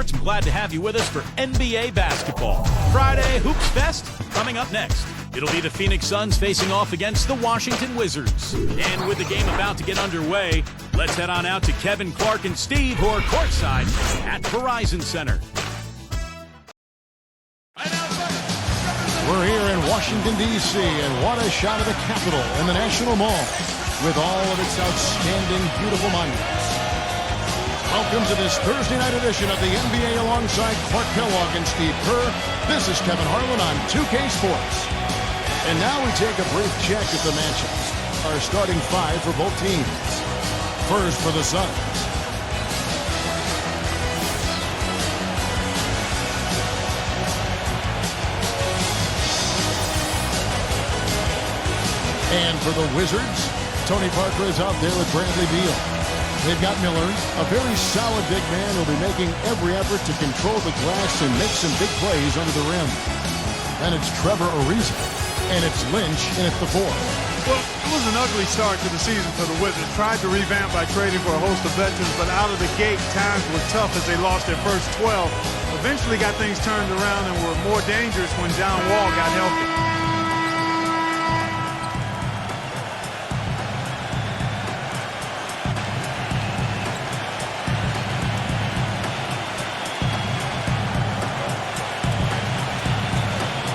Sparks. I'm glad to have you with us for NBA basketball. Friday Hoops Fest coming up next. It'll be the Phoenix Suns facing off against the Washington Wizards. And with the game about to get underway, let's head on out to Kevin, Clark, and Steve, who are courtside at Verizon Center. We're here in Washington, D.C., and what a shot of the Capitol in the National Mall with all of its outstanding, beautiful monuments. Welcome to this Thursday night edition of the NBA alongside Clark Kellogg and Steve Kerr. This is Kevin Harlan on 2K Sports. And now we take a brief check at the matchups. Our starting five for both teams. First for the Suns. And for the Wizards, Tony Parker is out there with Bradley Beal. They've got Miller, a very solid big man who'll be making every effort to control the glass and make some big plays under the rim. Then it's Trevor Ariza, and it's Lynch in at the four. Well, it was an ugly start to the season for the Wizards. Tried to revamp by trading for a host of veterans, but out of the gate, times were tough as they lost their first 12. Eventually got things turned around and were more dangerous when John Wall got healthy.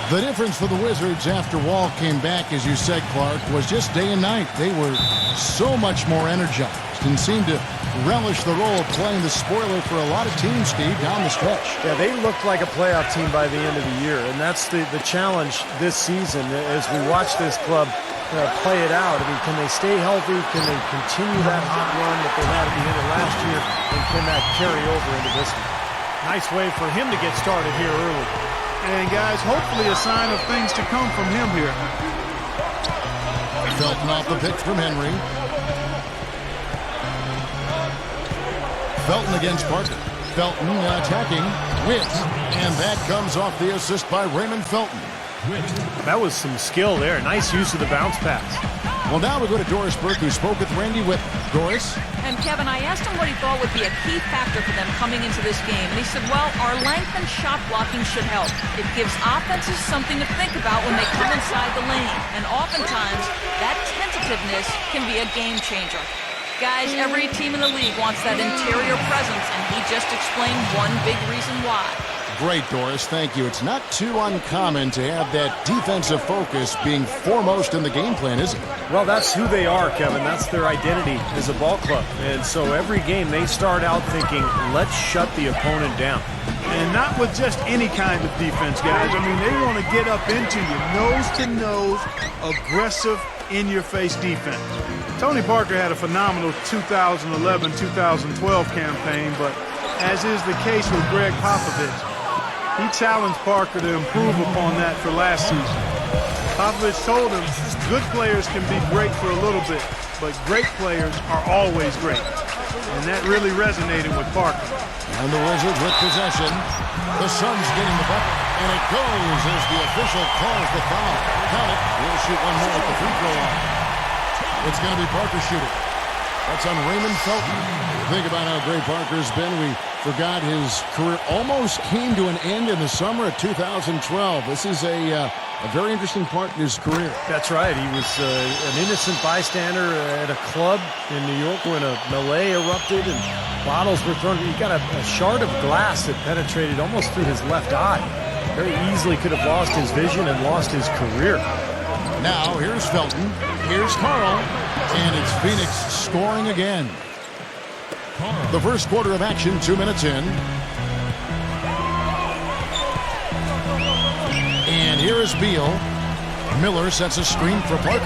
The difference for the Wizards after Wall came back, as you said, Clark, was just day and night. They were so much more energized and seemed to relish the role of playing the spoiler for a lot of teams, Steve, down the stretch. Yeah, they looked like a playoff team by the end of the year, and that's the challenge this season as we watch this club play it out. I mean, can they stay healthy? Can they continue that hot run that they had at the end of last year? And can that carry over into this one? Nice way for him to get started here early. And, guys, hopefully a sign of things to come from him here. Felton off the pitch from Henry. Felton against Parker. Felton attacking. Witt. And that comes off the assist by Raymond Felton. That was some skill there. Nice use of the bounce pass. Well, now we go to Doris Burke, who spoke with Randy Witt. Doris? And Kevin, I asked him what he thought would be a key factor for them coming into this game. And he said, well, our length and shot blocking should help. It gives offenses something to think about when they come inside the lane. And oftentimes, that tentativeness can be a game changer. Guys, every team in the league wants that interior presence, and he just explained one big reason why. Great, Doris. Thank you. It's not too uncommon to have that defensive focus being foremost in the game plan, is it? Well, that's who they are, Kevin. That's their identity as a ball club. And so every game they start out thinking, let's shut the opponent down. And not with just any kind of defense, guys. I mean, they want to get up into you, nose-to-nose, aggressive, in-your-face defense. Tony Parker had a phenomenal 2011-2012 campaign, but as is the case with Greg Popovich, he challenged Parker to improve upon that for last season. Popovich told him good players can be great for a little bit, but great players are always great. And that really resonated with Parker. And the Wizards with possession. The Suns getting the bucket. And it goes as the official calls the foul. Count it. We'll shoot one more at the free throw line. It's going to be Parker shooting. That's on Raymond Felton. Think about how great Parker's been. We forgot his career almost came to an end in the summer of 2012. This is a very interesting part in his career. That's right. He was an innocent bystander at a club in New York when a melee erupted and bottles were thrown. He got a shard of glass that penetrated almost through his left eye. Very easily could have lost his vision and lost his career. Now, here's Felton. Here's Carl. And it's Phoenix scoring again. The first quarter of action, 2 minutes in. And here is Beal. Miller sets a screen for Parker.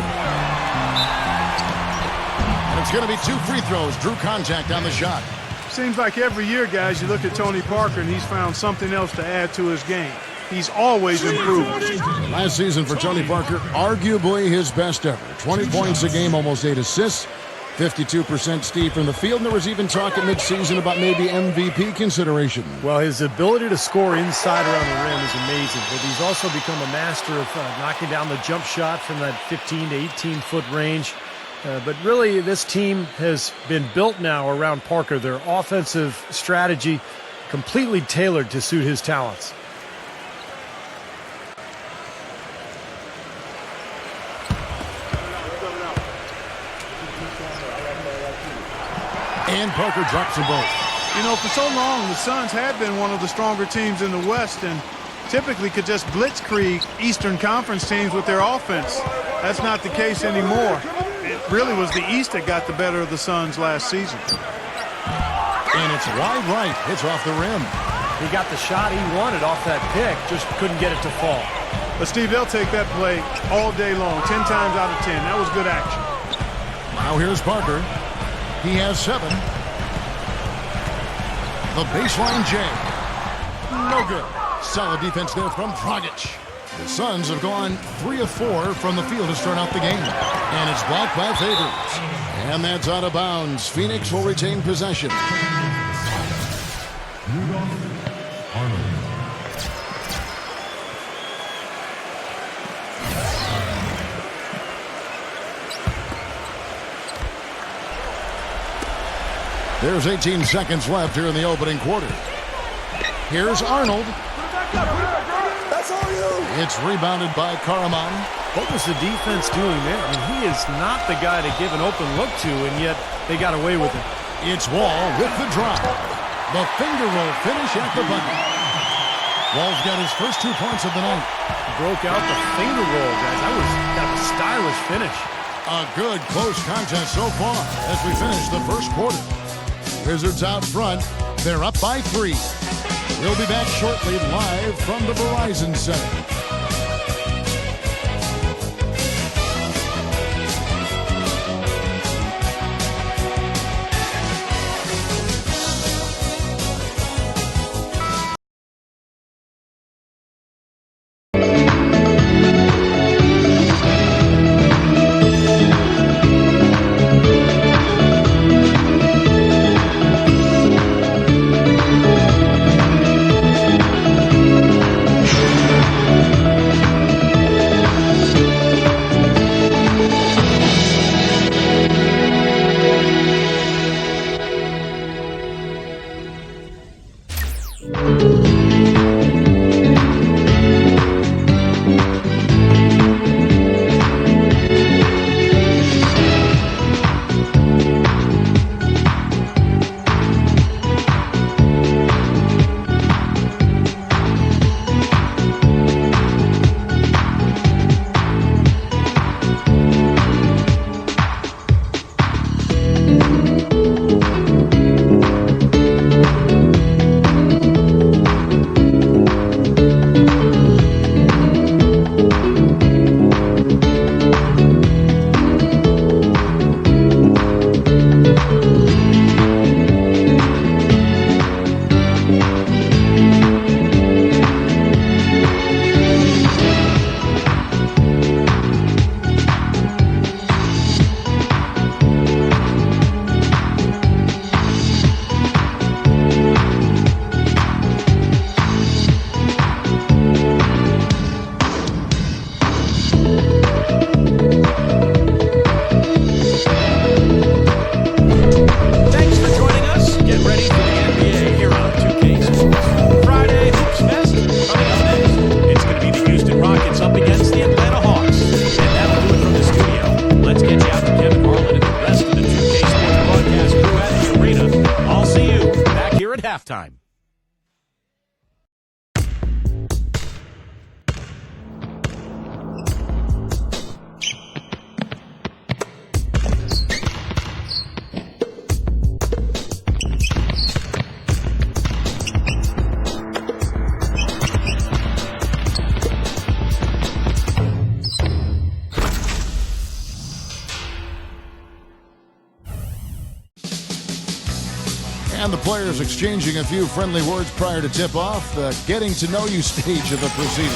And it's going to be 2 free throws. Drew contact on the shot. Seems like every year, guys, you look at Tony Parker and he's found something else to add to his game. He's always improving. Last season for Tony Parker, arguably his best ever. 20 points a game, almost 8 assists. 52% Steve from the field, and there was even talk at midseason about maybe MVP consideration. Well, his ability to score inside around the rim is amazing, but he's also become a master of knocking down the jump shot from that 15 to 18-foot range. But really, this team has been built now around Parker. Their offensive strategy completely tailored to suit his talents. And Parker drops them both. You know, for so long, the Suns have been one of the stronger teams in the West and typically could just blitzkrieg Eastern Conference teams with their offense. That's not the case anymore. It really was the East that got the better of the Suns last season. And it's wide right. It's off the rim. He got the shot he wanted off that pick, just couldn't get it to fall. But, Steve, they'll take that play all day long, 10 times out of 10. That was good action. Now here's Parker. He has 7. The baseline J. No good. Solid defense there from Dragic. The Suns have gone 3 of 4 from the field to start out the game. And it's blocked by Favors. And that's out of bounds. Phoenix will retain possession. There's 18 seconds left here in the opening quarter. Here's Arnold. It's rebounded by Karaman. What was the defense doing there? I mean, he is not the guy to give an open look to, and yet they got away with it. It's Wall with the drop. The finger roll finish at the bucket. Wall's got his first 2 points of the night. Broke out the finger roll, guys. That was got a stylish finish. A good close contest so far as we finish the first quarter. Wizards out front. They're up by 3. We'll be back shortly live from the Verizon Center. halftime. And the players exchanging a few friendly words prior to tip-off, the getting-to-know-you stage of the proceedings.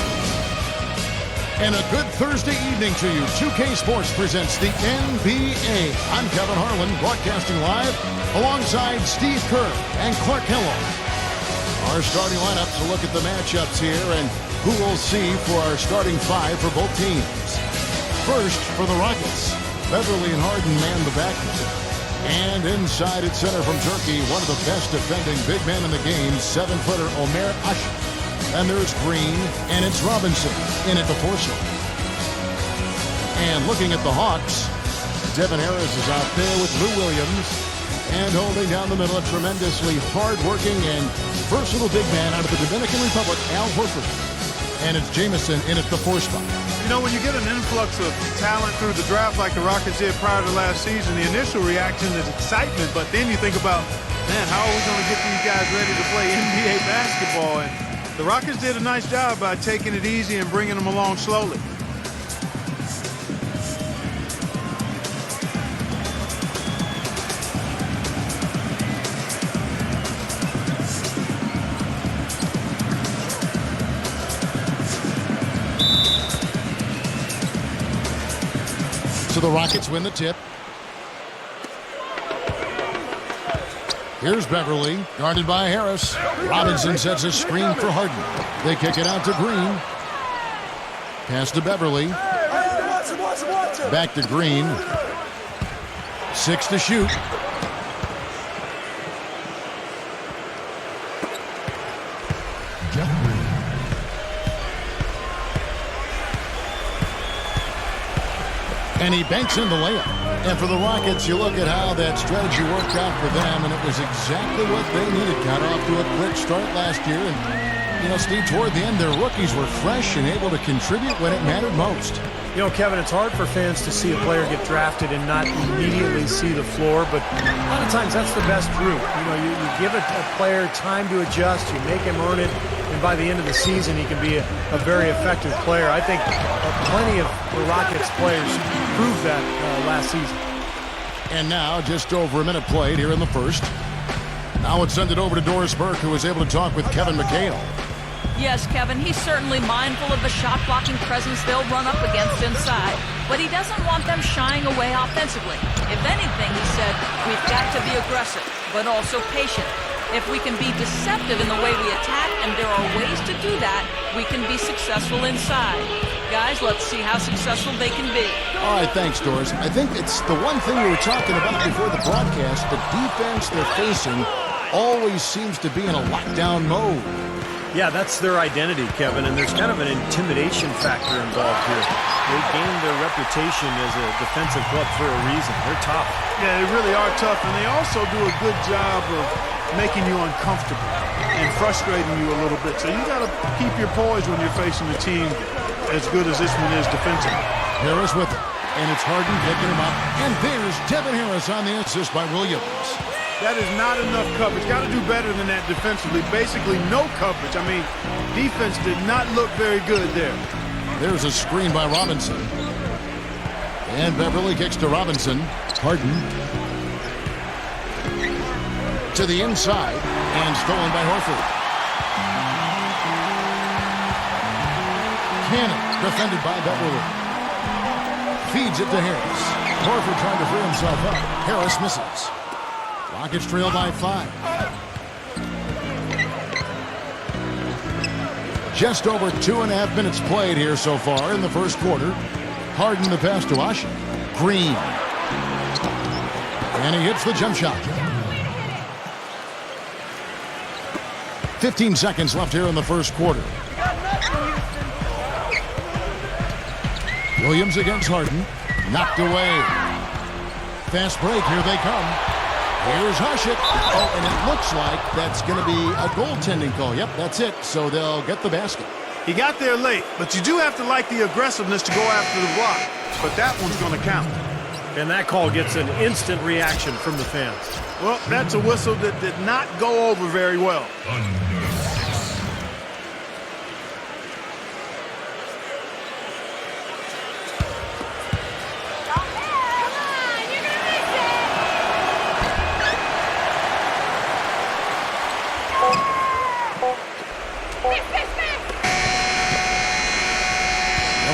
And a good Thursday evening to you. 2K Sports presents the NBA. I'm Kevin Harlan, broadcasting live alongside Steve Kerr and Clark Kellogg. Our starting lineup to look at the matchups here and who we'll see for our starting five for both teams. First, for the Rockets, Beverly and Harden man the backcourt. And inside at center from Turkey, one of the best defending big men in the game, 7-footer Omer Aşık. And there's Green, and it's Robinson in at the four slot. And looking at the Hawks, Devin Harris is out there with Lou Williams. And holding down the middle, a tremendously hard-working and versatile big man out of the Dominican Republic, Al Horford. And it's Jamison in at the four spot. You know, when you get an influx of talent through the draft like the Rockets did prior to last season, the initial reaction is excitement, but then you think about, man, how are we going to get these guys ready to play NBA basketball? And the Rockets did a nice job by taking it easy and bringing them along slowly. So the Rockets win the tip. Here's Beverly, guarded by Harris. Robinson sets a screen for Harden. They kick it out to Green. Pass to Beverly. Back to Green. 6 to shoot. And he banks in the layup. And for the Rockets, you look at how that strategy worked out for them, and it was exactly what they needed. Got off to a quick start last year. And, you know, Steve, toward the end, their rookies were fresh and able to contribute when it mattered most. You know, Kevin, it's hard for fans to see a player get drafted and not immediately see the floor, but a lot of times that's the best route. You know, you give a player time to adjust, you make him earn it, and by the end of the season, he can be a very effective player. I think plenty of the Rockets players proved that last season. And now, just over a minute played here in the first. Now let's send it over to Doris Burke, who was able to talk with Kevin McHale. Yes, Kevin, he's certainly mindful of the shot-blocking presence they'll run up against inside, but he doesn't want them shying away offensively. If anything, he said, we've got to be aggressive, but also patient. If we can be deceptive in the way we attack, and there are ways to do that, we can be successful inside. Guys, let's see how successful they can be. All right, thanks, Doris. I think it's the one thing we were talking about before the broadcast. The defense they're facing always seems to be in a lockdown mode. Yeah, that's their identity, Kevin, and there's kind of an intimidation factor involved here. They gained their reputation as a defensive club for a reason. They're tough. Yeah, they really are tough, and they also do a good job of making you uncomfortable and frustrating you a little bit. So you got to keep your poise when you're facing a team as good as this one is defensively. Harris with it, and it's Harden picking him up. And there's Devin Harris on the assist by Williams. That is not enough coverage. Got to do better than that defensively. Basically no coverage. I mean, defense did not look very good there. There's a screen by Robinson. And Beverly kicks to Robinson. Harden. To the inside. And stolen by Horford. Cannon defended by Beverly. Feeds it to Harris. Horford trying to free himself up. Harris misses. Rockets trail by 5. Just over 2.5 minutes played here so far in the first quarter. Harden the pass to Aşık. Green. And he hits the jump shot. 15 seconds left here in the first quarter. Williams against Harden. Knocked away. Fast break. Here they come. Here's Aşık. Oh, and it looks like that's going to be a goaltending call. Yep, that's it. So they'll get the basket. He got there late, but you do have to like the aggressiveness to go after the block. But that one's going to count. And that call gets an instant reaction from the fans. Well, that's a whistle that did not go over very well.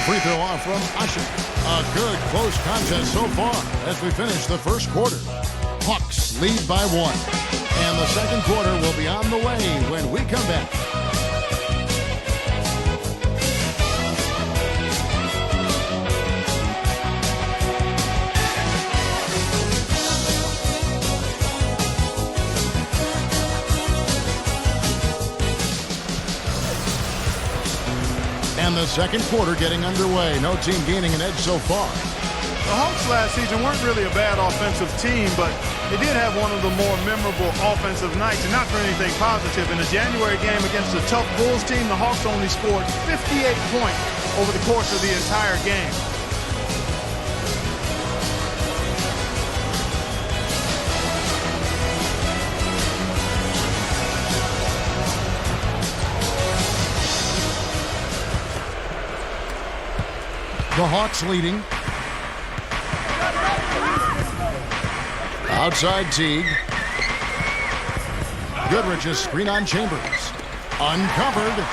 Free throw off from Aşık. A good close contest so far as we finish the first quarter. Hawks lead by 1. And the second quarter will be on the way when we come back. And the second quarter getting underway. No team gaining an edge so far. The Hawks last season weren't really a bad offensive team, but they did have one of the more memorable offensive nights, and not for anything positive. In the January game against the tough Bulls team, the Hawks only scored 58 points over the course of the entire game. The Hawks leading. Outside Teague. Goodrich's screen on Chambers. Uncovered.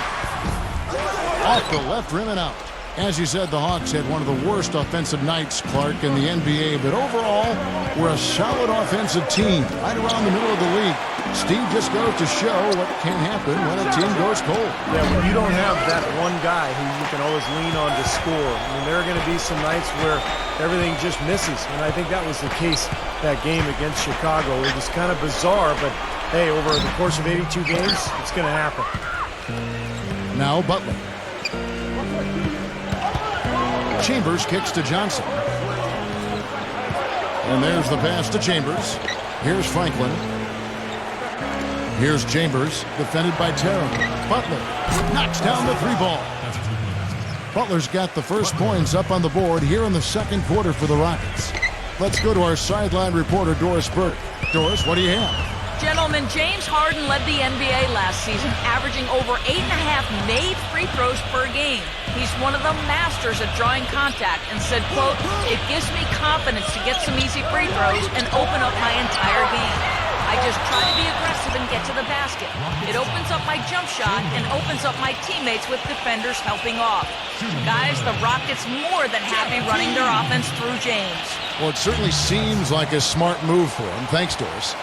Off the left rim and out. As you said, the Hawks had one of the worst offensive nights, Clark, in the NBA. But overall, we're a solid offensive team right around the middle of the league. Steve just goes to show what can happen when a team goes cold. Yeah, when you don't have that one guy who you can always lean on to score. I mean, there are going to be some nights where everything just misses. And I think that was the case that game against Chicago. It was kind of bizarre, but hey, over the course of 82 games, it's going to happen. Now Butler. Chambers kicks to Johnson. And there's the pass to Chambers. Here's Franklin. Here's Chambers, defended by Terham. Butler knocks down the three ball. Butler's got the first points up on the board here in the second quarter for the Rockets. Let's go to our sideline reporter, Doris Burke. Doris, what do you have? Gentlemen, James Harden led the NBA last season, averaging over 8.5 made free throws per game. He's one of the masters at drawing contact and said, quote, "It gives me confidence to get some easy free throws and open up my entire game. I just try to be aggressive and get to the basket. It opens up my jump shot and opens up my teammates with defenders helping off." Guys, the Rockets more than happy running their offense through James. Well, it certainly seems like a smart move for him. Thanks, Doris.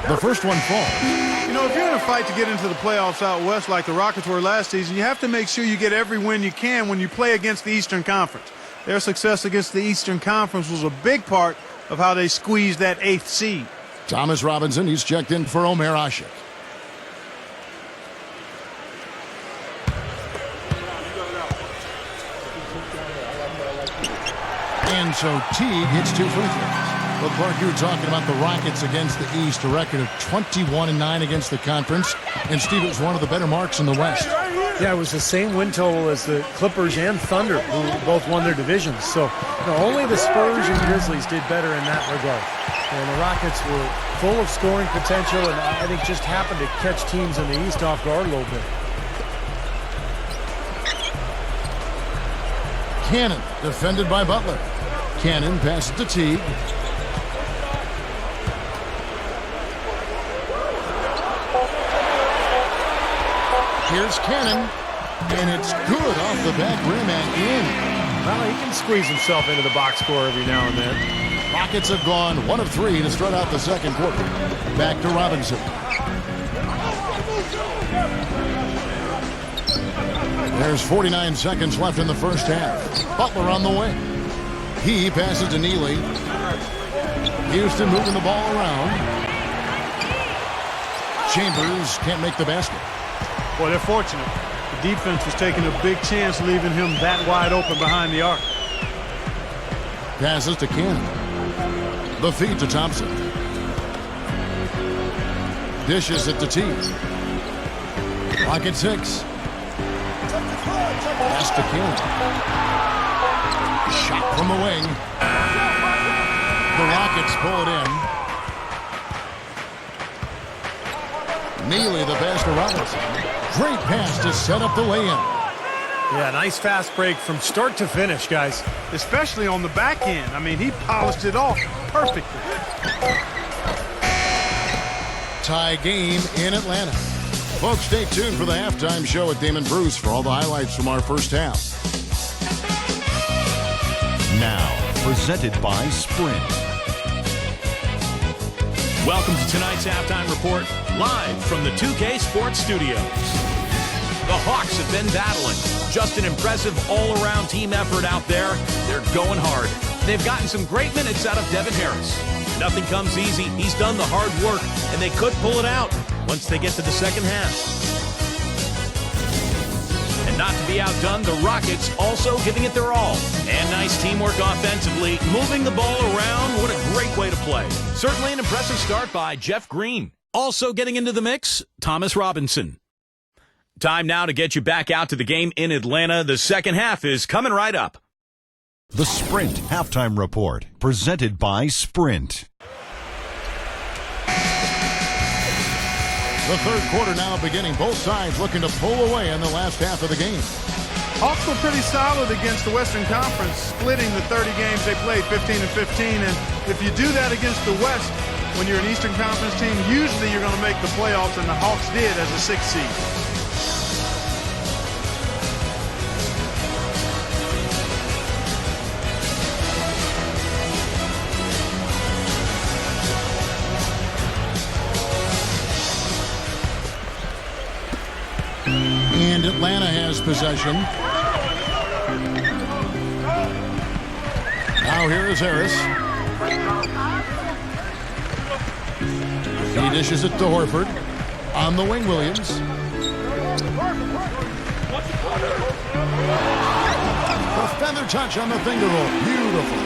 The first one falls. You know, if you're in a fight to get into the playoffs out west like the Rockets were last season, you have to make sure you get every win you can when you play against the Eastern Conference. Their success against the Eastern Conference was a big part of how they squeezed that 8th seed. Thomas Robinson, he's checked in for Omer Ashik. And so Teague hits 2 free throws. Well, Clark, you were talking about the Rockets against the East, a record of 21-9 against the conference. And Steve, it was one of the better marks in the West. Yeah, it was the same win total as the Clippers and Thunder, who both won their divisions. So only the Spurs and Grizzlies did better in that regard. And the Rockets were full of scoring potential, and I think just happened to catch teams in the East off guard a little bit. Cannon, defended by Butler. Cannon passes to Teague. Here's Cannon, and it's good off the back rim and in. Well, he can squeeze himself into the box score every now and then. Rockets have gone 1 of 3 to start out the second quarter. Back to Robinson. There's 49 seconds left in the first half. Butler on the wing. He passes to Neely. Houston moving the ball around. Chambers can't make the basket. Boy, they're fortunate. The defense was taking a big chance leaving him that wide open behind the arc. Passes to Cannon. The feed to Thompson. Dishes it to Teague. Clock at 6. Pass to Cannon. Shot from the wing. The Rockets pull it in. Neely the pass to Robinson. Great pass to set up the lay-in. Yeah, nice fast break from start to finish, guys. Especially on the back end. I mean, he polished it off perfectly. Tie game in Atlanta. Folks, stay tuned for the halftime show with Damon Bruce for all the highlights from our first half. Now, presented by Sprint. Welcome to tonight's halftime report, live from the 2K Sports Studios. The Hawks have been battling. Just an impressive all-around team effort out there. They're going hard. they've gotten some great minutes out of Devin Harris. Nothing comes easy. He's done the hard work, and they could pull it out once they get to the second half. And not to be outdone, the Rockets also giving it their all. And nice teamwork offensively, moving the ball around. What a great way to play. Certainly an impressive start by Jeff Green. Also getting into the mix, Thomas Robinson. Time now to get you back out to the game in Atlanta. The second half is coming right up. The Sprint Halftime Report, presented by Sprint. The third quarter now beginning. Both sides looking to pull away in the last half of the game. Hawks were pretty solid against the Western Conference, splitting the 30 games they played 15 and 15. And if you do that against the West, when you're an Eastern Conference team, usually you're going to make the playoffs, and the Hawks did as a 6th seed. And Atlanta has possession. Now here is Harris. He dishes it to Horford. On the wing, Williams. A feather touch on the finger roll. Beautiful.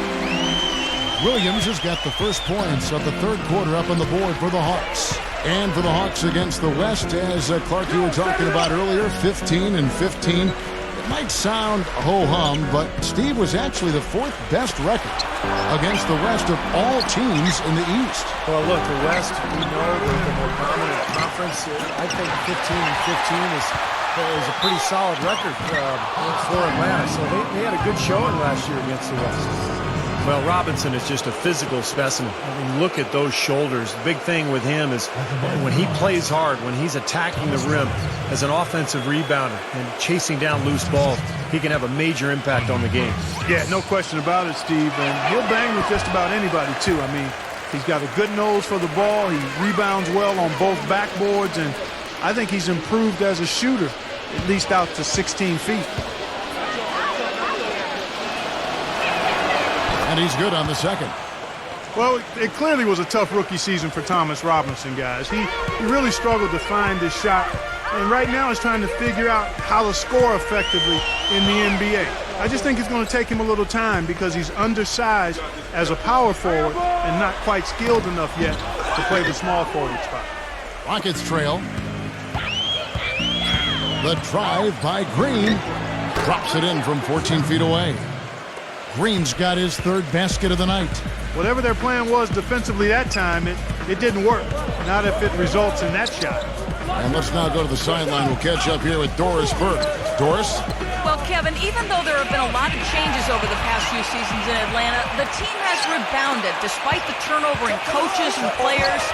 Williams has got the first points of the third quarter up on the board for the Hawks. And for the Hawks against the West, as Clark, you were talking about earlier, 15 and 15. It might sound ho-hum, but Steve was actually the 4th best record against the West of all teams in the East. Well, look, the West, we know they're the more dominant conference. I think 15 and 15 is a pretty solid record for Atlanta. So they had a good showing last year against the West. Well, Robinson is just a physical specimen. I mean, look at those shoulders. The big thing with him is when he plays hard, when he's attacking the rim as an offensive rebounder and chasing down loose balls, he can have a major impact on the game. Yeah, no question about it, Steve. And he'll bang with just about anybody, too. I mean, he's got a good nose for the ball. He rebounds well on both backboards. And I think he's improved as a shooter, at least out to 16 feet. And he's good on the second. Well, it clearly was a tough rookie season for Thomas Robinson, guys. He really struggled to find his shot, and right now he's trying to figure out how to score effectively in the NBA. I just think it's going to take him a little time because he's undersized as a power forward and not quite skilled enough yet to play the small forward spot. Rockets trail. The drive by Green. Drops it in from 14 feet away. Green's got his 3rd basket of the night. Whatever their plan was defensively that time, it didn't work. Not if it results in that shot. And let's now go to the sideline. We'll catch up here with Doris Burke. Doris? Well, Kevin, even though there have been a lot of changes over the past few seasons in Atlanta, the team has rebounded despite the turnover in coaches and players.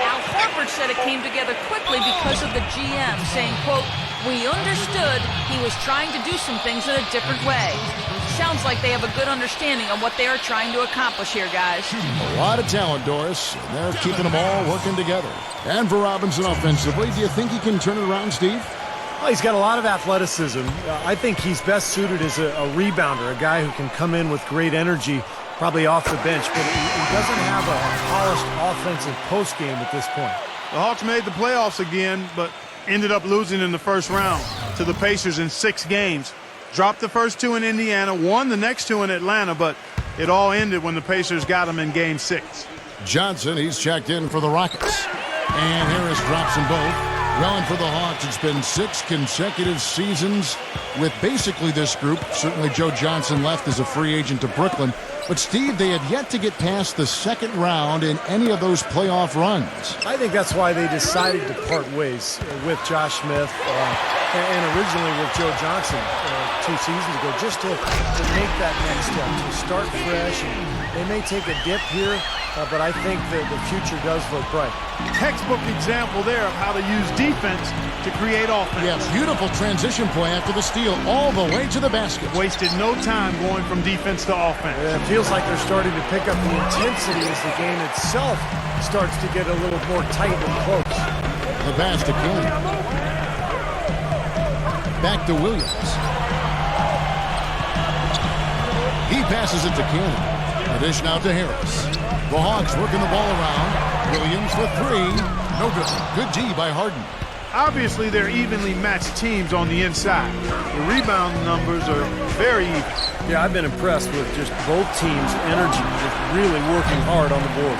Al Horford said it came together quickly because of the GM, saying, quote, "We understood he was trying to do some things in a different way." Sounds like they have a good understanding of what they are trying to accomplish here, guys. A lot of talent, Doris. They're keeping them all working together. And for Robinson offensively, do you think he can turn it around, Steve? Well, he's got a lot of athleticism. I think he's best suited as a rebounder, a guy who can come in with great energy, probably off the bench, but he doesn't have a polished offensive postgame at this point. The Hawks made the playoffs again, but ended up losing in the first round to the Pacers in 6 games. Dropped the first 2 in Indiana, won the next 2 in Atlanta, but it all ended when the Pacers got them in Game 6. Johnson, he's checked in for the Rockets. And Harris drops them both. Well, and for the Hawks, it's been 6 consecutive seasons with basically this group. Certainly Joe Johnson left as a free agent to Brooklyn. But, Steve, they had yet to get past the second round in any of those playoff runs. I think that's why they decided to part ways with Josh Smith and originally with Joe Johnson 2 seasons ago, just to make that next step, to start fresh. And they may take a dip here, but I think that the future does look bright. Textbook example there of how to use defense to create offense. Yeah, beautiful transition play after the steal all the way to the basket. Wasted no time going from defense to offense. It feels like they're starting to pick up the intensity as the game itself starts to get a little more tight and close. The pass to King. Back to Williams. He passes it to King. Dish now to Harris. The Hawks working the ball around. Williams for three. No good. Good D by Harden. Obviously, they're evenly matched teams on the inside. The rebound numbers are very even. Yeah, I've been impressed with just both teams' energy, just really working hard on the board.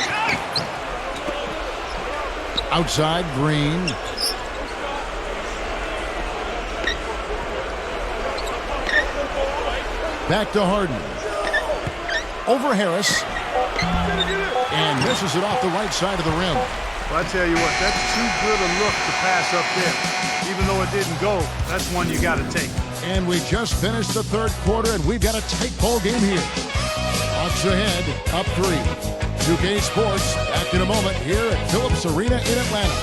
Outside, Green. Back to Harden. Over Harris. And misses it off the right side of the rim. Well, I tell you what, that's too good a look to pass up there. Even though it didn't go, that's one you got to take. And we just finished the third quarter, and we've got a tight ball game here. Hawks ahead, up 3. 2K Sports, back in a moment here at Phillips Arena in Atlanta.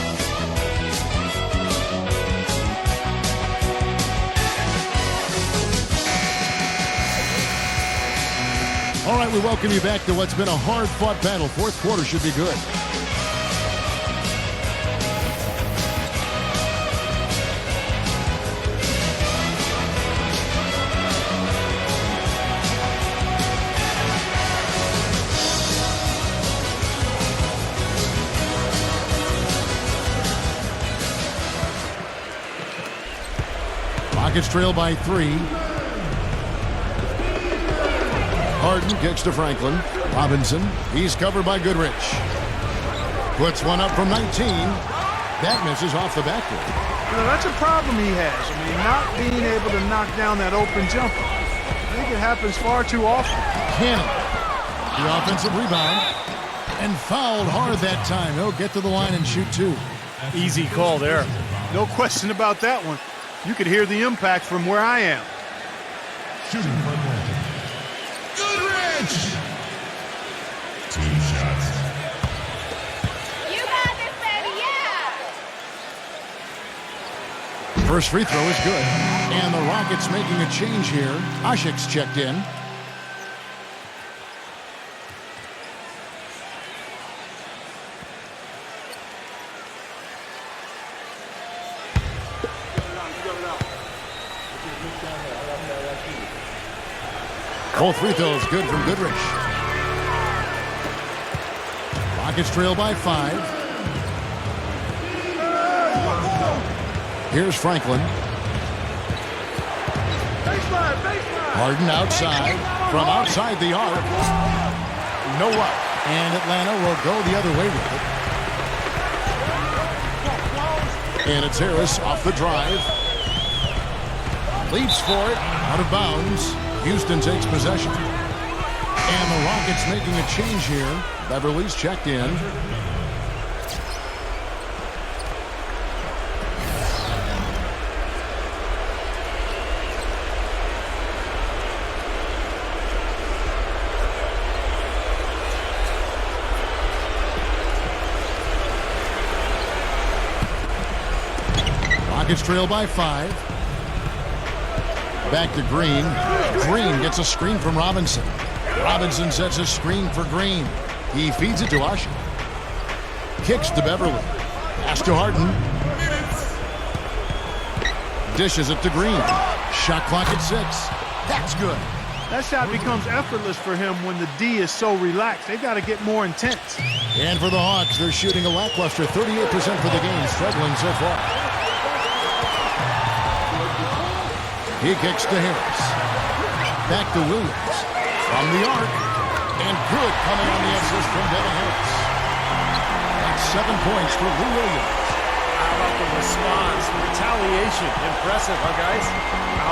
All right, we welcome you back to what's been a hard-fought battle. Fourth quarter should be good. Rockets trail by 3. Harden kicks to Franklin. Robinson, he's covered by Goodrich. Puts one up from 19. That misses off the backboard. You know, that's a problem he has. I mean, not being able to knock down that open jumper. I think it happens far too often. Cannon, the offensive rebound, and fouled hard that time. He'll get to the line and shoot 2. Easy call there. No question about that one. You could hear the impact from where I am. Shooting for Goodrich! 2 shots. You got this, baby, yeah! First free throw is good. And the Rockets making a change here. Ashik's checked in. Both free throws good from Goodrich. Rockets trail by 5. Here's Franklin. Harden outside. From outside the arc. No up. And Atlanta will go the other way with it. And it's Harris off the drive. Leaps for it. Out of bounds. Houston takes possession. And the Rockets making a change here. Beverly's checked in. Rockets trail by 5. Back to Green. Green gets a screen from Robinson. Robinson sets a screen for Green. He feeds it to Usher. Kicks to Beverly. Pass to Harden. Dishes it to Green. Shot clock at 6. That's good. That shot becomes effortless for him when the D is so relaxed. They've got to get more intense. And for the Hawks, they're shooting a lackluster 38% for the game, struggling so far. He kicks to Harris. Back to Williams. From the arc. And good coming on the assist from Devin Harris. That's 7 points for Lou Williams. How about the response? Retaliation. Impressive, huh, guys?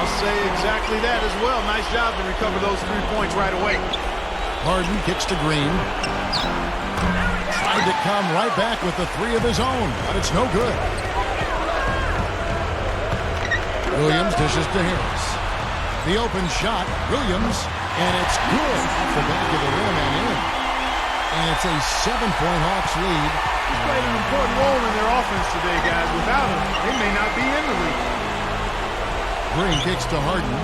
I'll say exactly that as well. Nice job to recover those 3 points right away. Harden kicks to Green. Tried to come right back with the 3 of his own, but it's no good. Williams dishes to Harris. The open shot, Williams, and it's good off the back of the rim and in. And it's a 7-point Hawks lead. He's played an important role in their offense today, guys. Without him, they may not be in the league. Green kicks to Harden.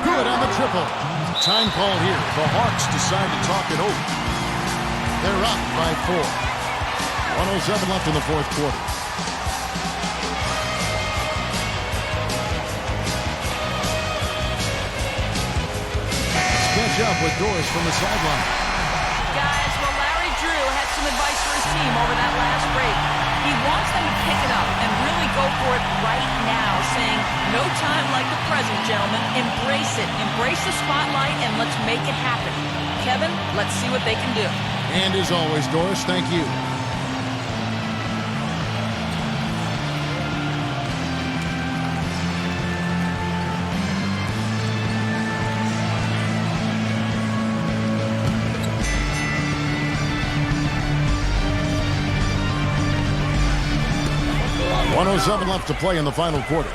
Good on the triple. Time call here. The Hawks decide to talk it over. They're up by 4. 1:07 left in the fourth quarter. catch up with Doris from the sideline. Guys, well, Larry Drew had some advice for his team over that last break. He wants them to pick it up and really go for it right now, saying, no time like the present, gentlemen. Embrace it. Embrace the spotlight, and let's make it happen. Kevin, let's see what they can do. And as always, Doris, thank you. .107 left to play in the final quarter.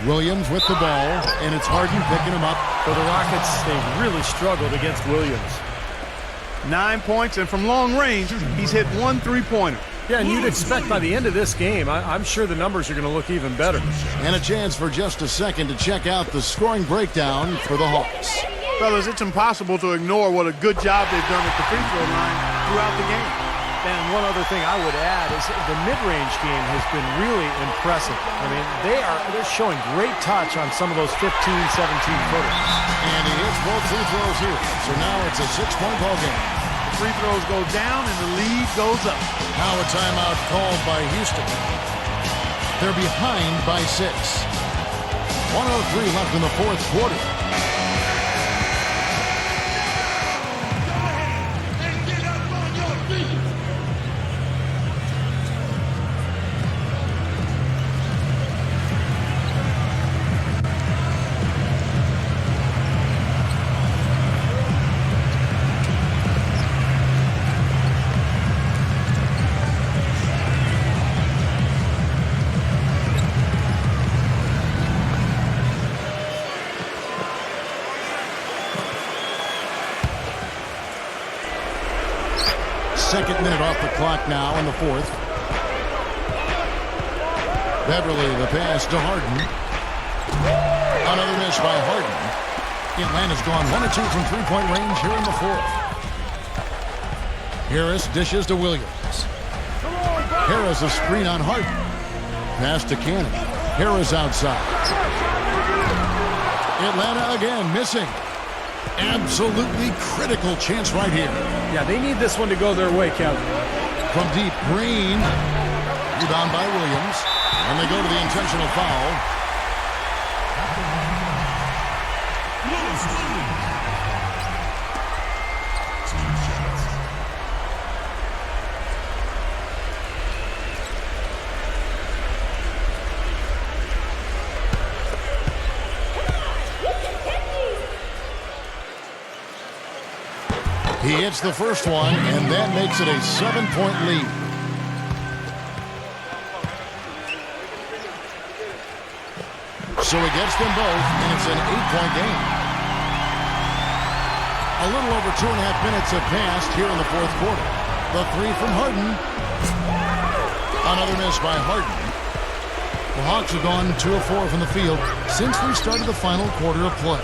Williams with the ball, and it's Harden picking him up. For the Rockets, they've really struggled against Williams. 9 points, and from long range, he's hit 1 3-pointer. Yeah, and you'd expect by the end of this game, I'm sure the numbers are going to look even better. And a chance for just a second to check out the scoring breakdown for the Hawks. Fellas, it's impossible to ignore what a good job they've done at the free throw line throughout the game. And one other thing I would add is the mid-range game has been really impressive. I mean, they're showing great touch on some of those 15, 17-footers. And he hits both free throws here. So now it's a 6-point ball game. The free throws go down and the lead goes up. Now a timeout called by Houston. They're behind by 6. 1:03 left in the fourth quarter. Second minute off the clock now in the fourth. Beverly, the pass to Harden. Another miss by Harden. Atlanta's gone 1 of 2 from three-point range here in the fourth. Harris dishes to Williams. Harris a screen on Harden. Pass to Cannon. Harris outside. Atlanta again missing. Absolutely critical chance right here. Yeah, they need this one to go their way, Kevin. From deep, Green. Rebound by Williams. And they go to the intentional foul. He hits the first one, and that makes it a 7-point lead. So he gets them both, and it's an 8-point game. A little over 2.5 minutes have passed here in the fourth quarter. The three from Harden. Another miss by Harden. The Hawks have gone 2 of 4 from the field since we started the final quarter of play.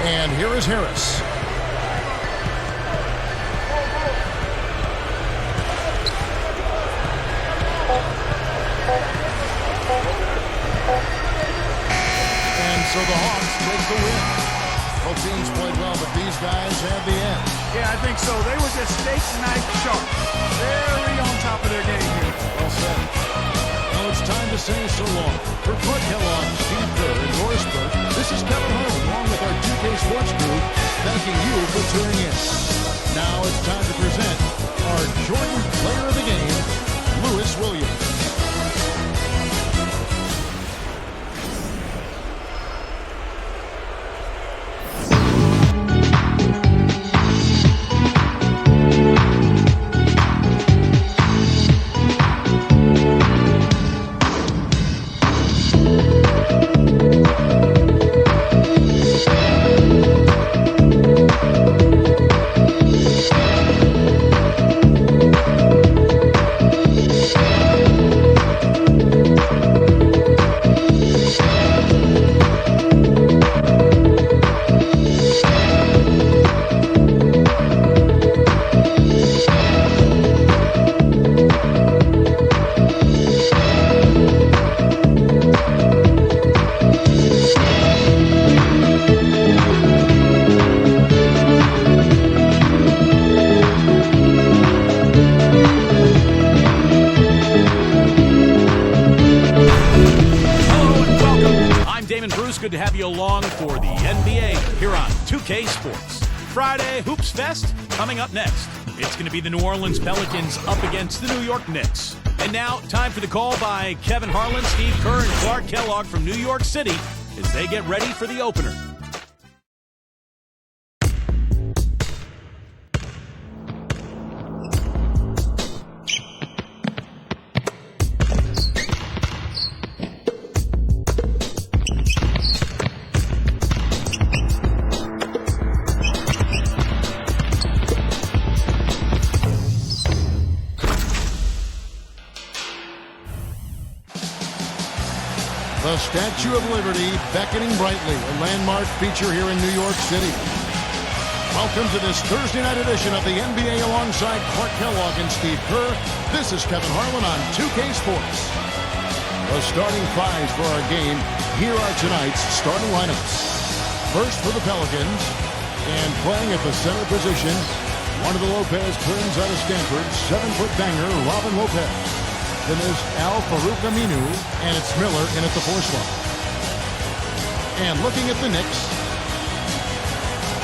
And here is Harris. And so the Hawks take the win. Both teams played well, but these guys had the edge. Yeah, I think so. They were just steak knife sharp. Very on top of their game here. Well said. Well, it's time to say so long. For Bud Kellogg, Steve Kerr, and Doris Burke, this is Kevin Harlan, along with our 2K Sports crew, thanking you for tuning in. Now it's time to present our Jordan Player of the Game, Lewis Williams. Bruce. Good to have you along for the NBA here on 2K Sports. Friday Hoops Fest coming up next. It's going to be the New Orleans Pelicans up against the New York Knicks. And now, time for the call by Kevin Harlan, Steve Kerr, and Clark Kellogg from New York City as they get ready for the opener. The Statue of Liberty beckoning brightly, a landmark feature here in New York City. Welcome to this Thursday night edition of the NBA alongside Clark Kellogg and Steve Kerr. This is Kevin Harlan on 2K Sports. The starting fives for our game. Here are tonight's starting lineups. First for the Pelicans, and playing at the center position, one of the Lopez twins out of Stanford, 7-foot banger, Robin Lopez. Then there's Al Farouk Aminu, and it's Miller in at the 4 slot. And looking at the Knicks,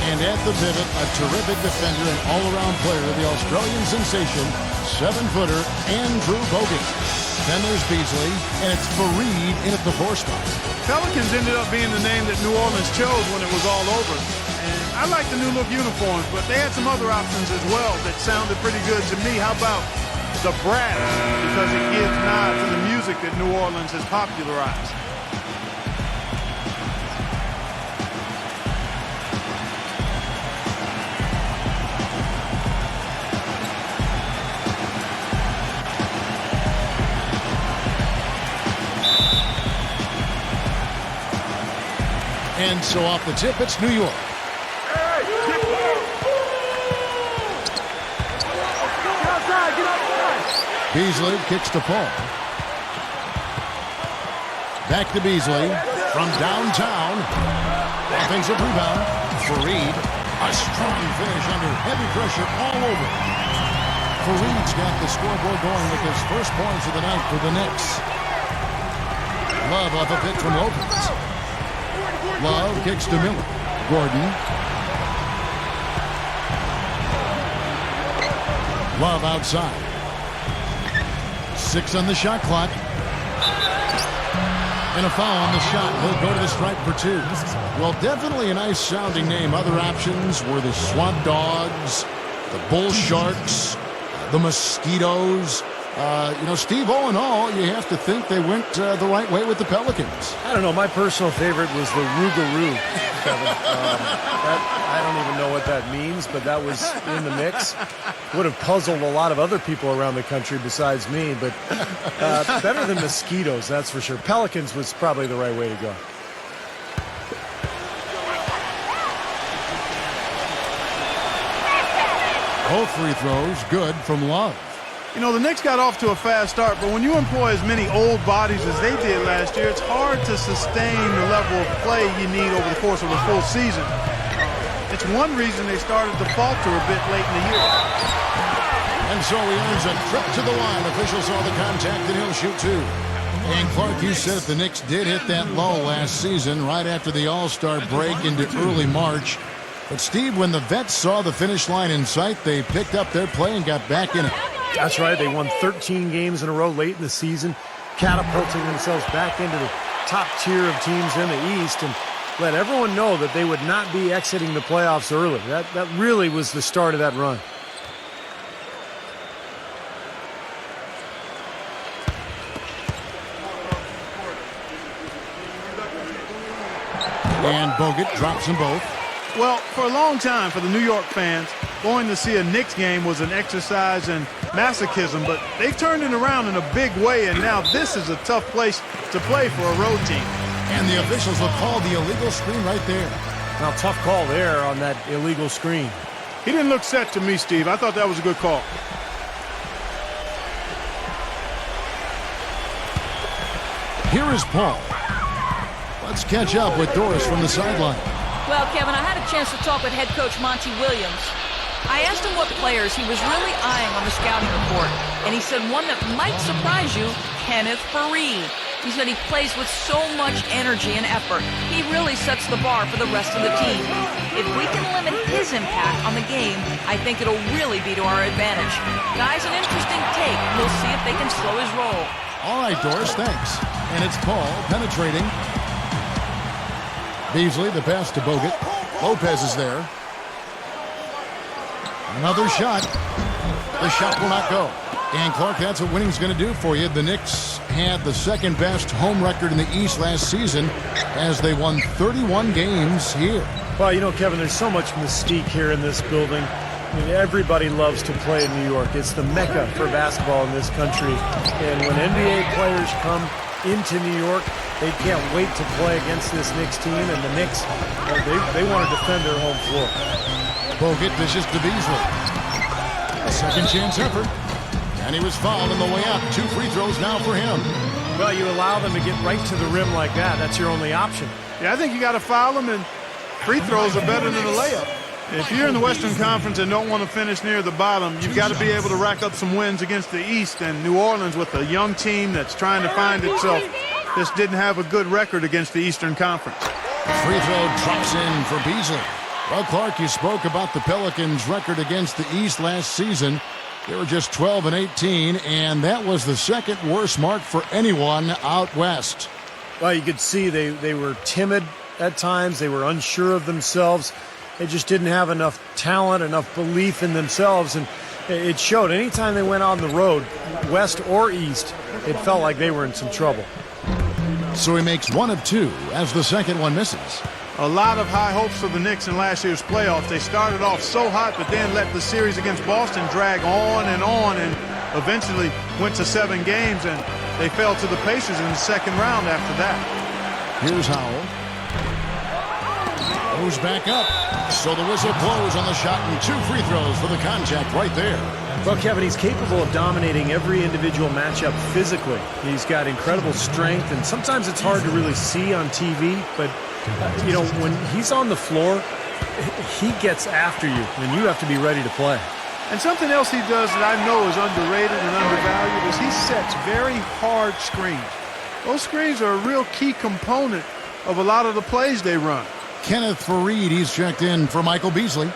and at the pivot, a terrific defender and all-around player, the Australian sensation, 7-footer Andrew Bogut. Then there's Beasley, and it's Fareed in at the 4 spot. Pelicans ended up being the name that New Orleans chose when it was all over. And I like the new look uniforms, but they had some other options as well that sounded pretty good to me. How about the brass, because it gives nod to the music that New Orleans has popularized. And so off the tip, it's New York. Beasley kicks to Paul. Back to Beasley from downtown. Offensive rebound. Fareed. A strong finish under heavy pressure all over. Fareed's got the scoreboard going with his first points of the night for the Knicks. Love off a pick from Lopez. Love kicks to Miller. Gordon. Love outside. 6 on the shot clock. And a foul on the shot. He'll go to the stripe for 2. Well, definitely a nice sounding name. Other options were the Swamp Dogs, the Bull Sharks, the Mosquitoes. Steve, all in all, you have to think they went the right way with the Pelicans. I don't know. My personal favorite was the Rougarou, Kevin. I don't even know what that means, but that was in the mix. Would have puzzled a lot of other people around the country besides me, but better than Mosquitoes, that's for sure. Pelicans was probably the right way to go. Both free throws good from Love. You know, the Knicks got off to a fast start, but when you employ as many old bodies as they did last year, it's hard to sustain the level of play you need over the course of a full season. It's one reason they started to falter a bit late in the year. And so he earns a trip to the line. Officials saw the contact, and he'll shoot 2. And Clark, you said it, the Knicks did hit that low last season right after the All-Star break into early March. But, Steve, when the vets saw the finish line in sight, they picked up their play and got back in it. That's right. They won 13 games in a row late in the season, catapulting themselves back into the top tier of teams in the East, and let everyone know that they would not be exiting the playoffs early. That really was the start of that run. And Bogut drops them both. Well, for a long time for the New York fans, going to see a Knicks game was an exercise in masochism, but they've turned it around in a big way, and now this is a tough place to play for a road team. And the officials will call the illegal screen right there. Now, tough call there on that illegal screen. He didn't look set to me, Steve. I thought that was a good call. Here is Paul. Let's catch up with Doris from the sideline. Well, Kevin, I had a chance to talk with head coach Monty Williams. I asked him what players he was really eyeing on the scouting report, and he said one that might surprise you, Kenneth Fareed. He said he plays with so much energy and effort. He really sets the bar for the rest of the team. If we can limit his impact on the game, I think it'll really be to our advantage. Guys, an interesting take. We'll see if they can slow his roll. All right, Doris, thanks. And it's Paul penetrating. Beasley, the pass to Bogut. Lopez is there. Another shot. The shot will not go. And Clark, that's what winning's going to do for you. The Knicks had the second best home record in the East last season as they won 31 games here. Well, you know, Kevin, there's so much mystique here in this building. I mean, everybody loves to play in New York. It's the mecca for basketball in this country. And when NBA players come into New York, they can't wait to play against this Knicks team. And the Knicks, they want to defend their home floor. Bogut dishes to Beasley. A second chance effort. And he was fouled on the way up. 2 free throws now for him. Well, you allow them to get right to the rim like that. That's your only option. Yeah, I think you got to foul them, and free throws are better than a layup. If you're in the Western Conference and don't want to finish near the bottom, you've got to be able to rack up some wins against the East. And New Orleans, with a young team that's trying to find itself, just didn't have a good record against the Eastern Conference. Free throw drops in for Beasley. Well, Clark, you spoke about the Pelicans' record against the East last season. They were just 12-18, and that was the second worst mark for anyone out west. Well, you could see they were timid at times. They were unsure of themselves. They just didn't have enough talent, enough belief in themselves, and it showed. Anytime they went on the road, west or east, it felt like they were in some trouble. So he makes 1 of 2 as the second one misses. A lot of high hopes for the Knicks in last year's playoffs. They started off so hot, but then let the series against Boston drag on, and eventually went to 7 games, and they fell to the Pacers in the second round after that. Here's Howell. Moves back up. So the whistle blows on the shot, and 2 free throws for the contact right there. Well, Kevin, he's capable of dominating every individual matchup physically. He's got incredible strength, and sometimes it's hard to really see on TV, but you know, when he's on the floor, he gets after you, and you have to be ready to play. And something else he does that I know is underrated and undervalued is he sets very hard screens. Those screens are a real key component of a lot of the plays they run. Kenneth Faried, he's checked in for Michael Beasley.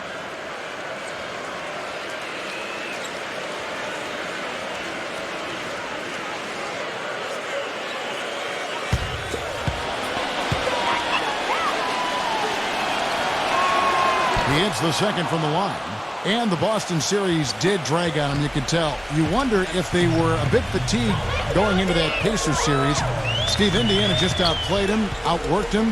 He hits the second from the line. And the Boston series did drag on him, you could tell. You wonder if they were a bit fatigued going into that Pacers series. Steve, Indiana just outplayed him, outworked him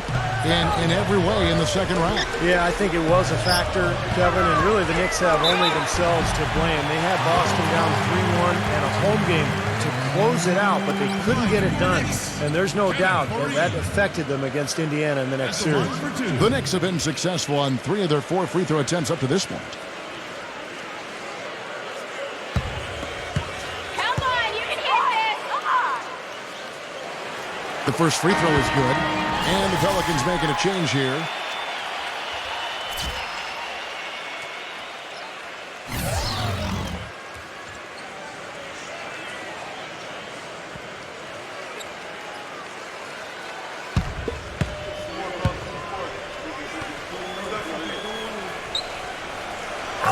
in every way in the second round. Yeah, I think it was a factor, Kevin, and really the Knicks have only themselves to blame. They had Boston down 3-1 and a home game to close it out, but they couldn't get it done. And there's no doubt that affected them against Indiana in the next series. The Knicks have been successful on 3 of their 4 free throw attempts up to this point. The first free throw is good, and the Pelicans making a change here.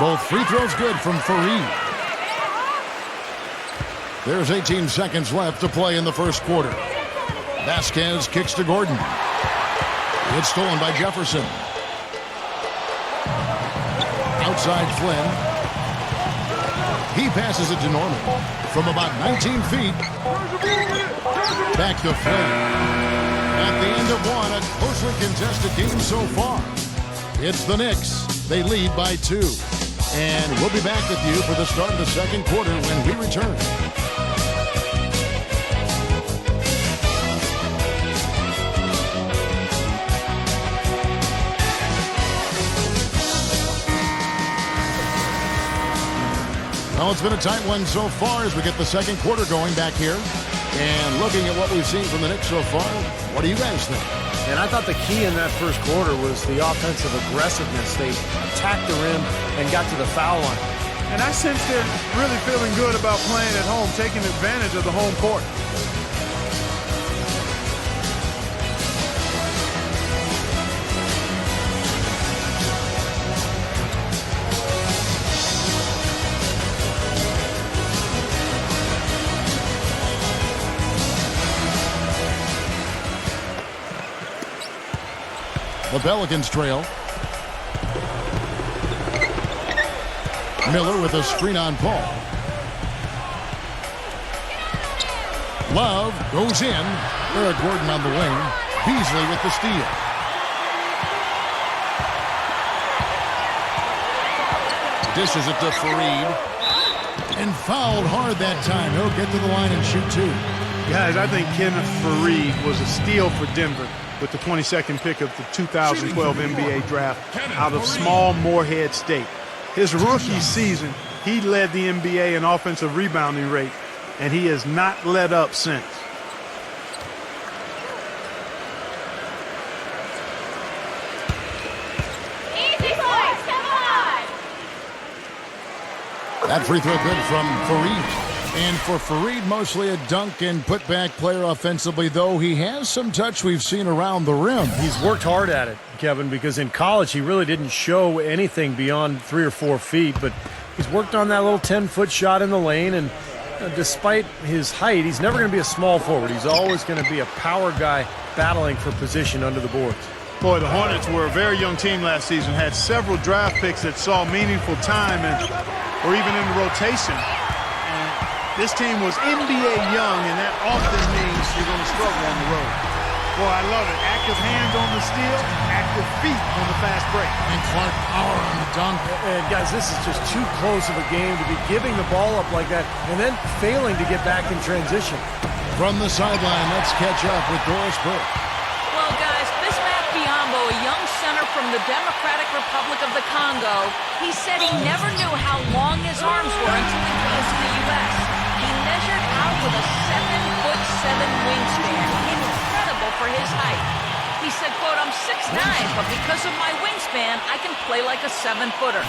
Both free throws good from Faried. There's 18 seconds left to play in the first quarter. Vasquez kicks to Gordon. It's stolen by Jefferson. Outside Flynn. He passes it to Norman. From about 19 feet. Back to Flynn. At the end of one, a closely contested game so far. It's the Knicks. They lead by 2. And we'll be back with you for the start of the second quarter when we return. Well, it's been a tight one so far as we get the second quarter going back here. And looking at what we've seen from the Knicks so far, what do you guys think? And I thought the key in that first quarter was the offensive aggressiveness. They attacked the rim and got to the foul line. And I sense they're really feeling good about playing at home, taking advantage of the home court. The Pelicans trail. Miller with a screen on Paul. Love goes in. Eric Gordon on the wing. Beasley with the steal. Dishes it to Fareed. And fouled hard that time. He'll get to the line and shoot two. Guys, I think Kenneth Fareed was a steal for Denver with the 22nd pick of the 2012 NBA draft out of small Morehead State. His rookie season, he led the NBA in offensive rebounding rate, and he has not let up since. Easy points, come on! That free throw good from Fareed. And for Fareed, mostly a dunk and put-back player offensively, though he has some touch we've seen around the rim. He's worked hard at it, Kevin, because in college he really didn't show anything beyond 3 or 4 feet, but he's worked on that little 10-foot shot in the lane, and despite his height, he's never going to be a small forward. He's always going to be a power guy battling for position under the boards. Boy, the Hornets were a very young team last season, had several draft picks that saw meaningful time or even in the rotation. This team was NBA young, and that often means you're going to struggle on the road. Boy, I love it. Active hands on the steal, active feet on the fast break. And Clark power on the dunk. And guys, this is just too close of a game to be giving the ball up like that and then failing to get back in transition. From the sideline, let's catch up with Doris Burke. Well, guys, Bismack Biyombo, a young center from the Democratic Republic of the Congo, he said he never knew how long his arms were until he came to the U.S. He measured out with a 7'7" wingspan. Incredible for his height. He said, quote, I'm 6'9", but because of my wingspan, I can play like a 7-footer.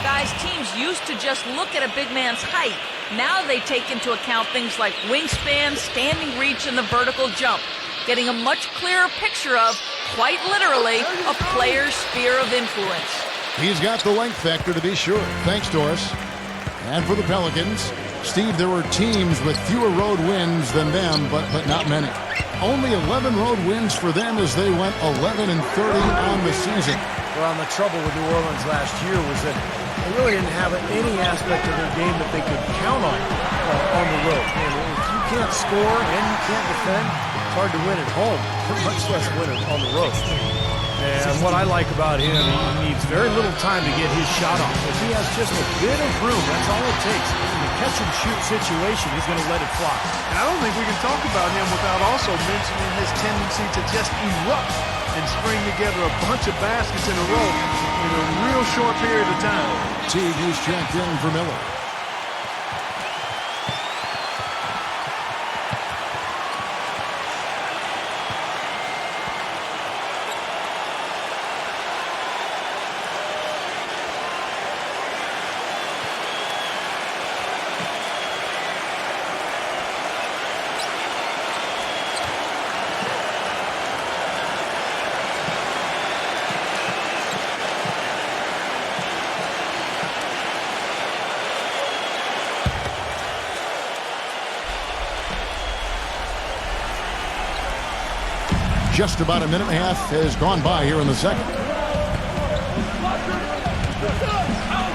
Guys, teams used to just look at a big man's height. Now they take into account things like wingspan, standing reach, and the vertical jump, getting a much clearer picture of, quite literally, a player's sphere of influence. He's got the length factor to be sure. Thanks, Doris. And for the Pelicans, Steve, there were teams with fewer road wins than them, but not many. Only 11 road wins for them as they went 11-30 on the season. Well, and the trouble with New Orleans last year was that they really didn't have any aspect of their game that they could count on the road. And if you can't score and you can't defend, it's hard to win at home, much less win it on the road. And what I like about him, he needs very little time to get his shot off. If he has just a bit of room, that's all it takes. In a catch-and-shoot situation, he's going to let it fly. And I don't think we can talk about him without also mentioning his tendency to just erupt and string together a bunch of baskets in a row in a real short period of time. Teague is checked in for Miller. Just about a minute and a half has gone by here in the second.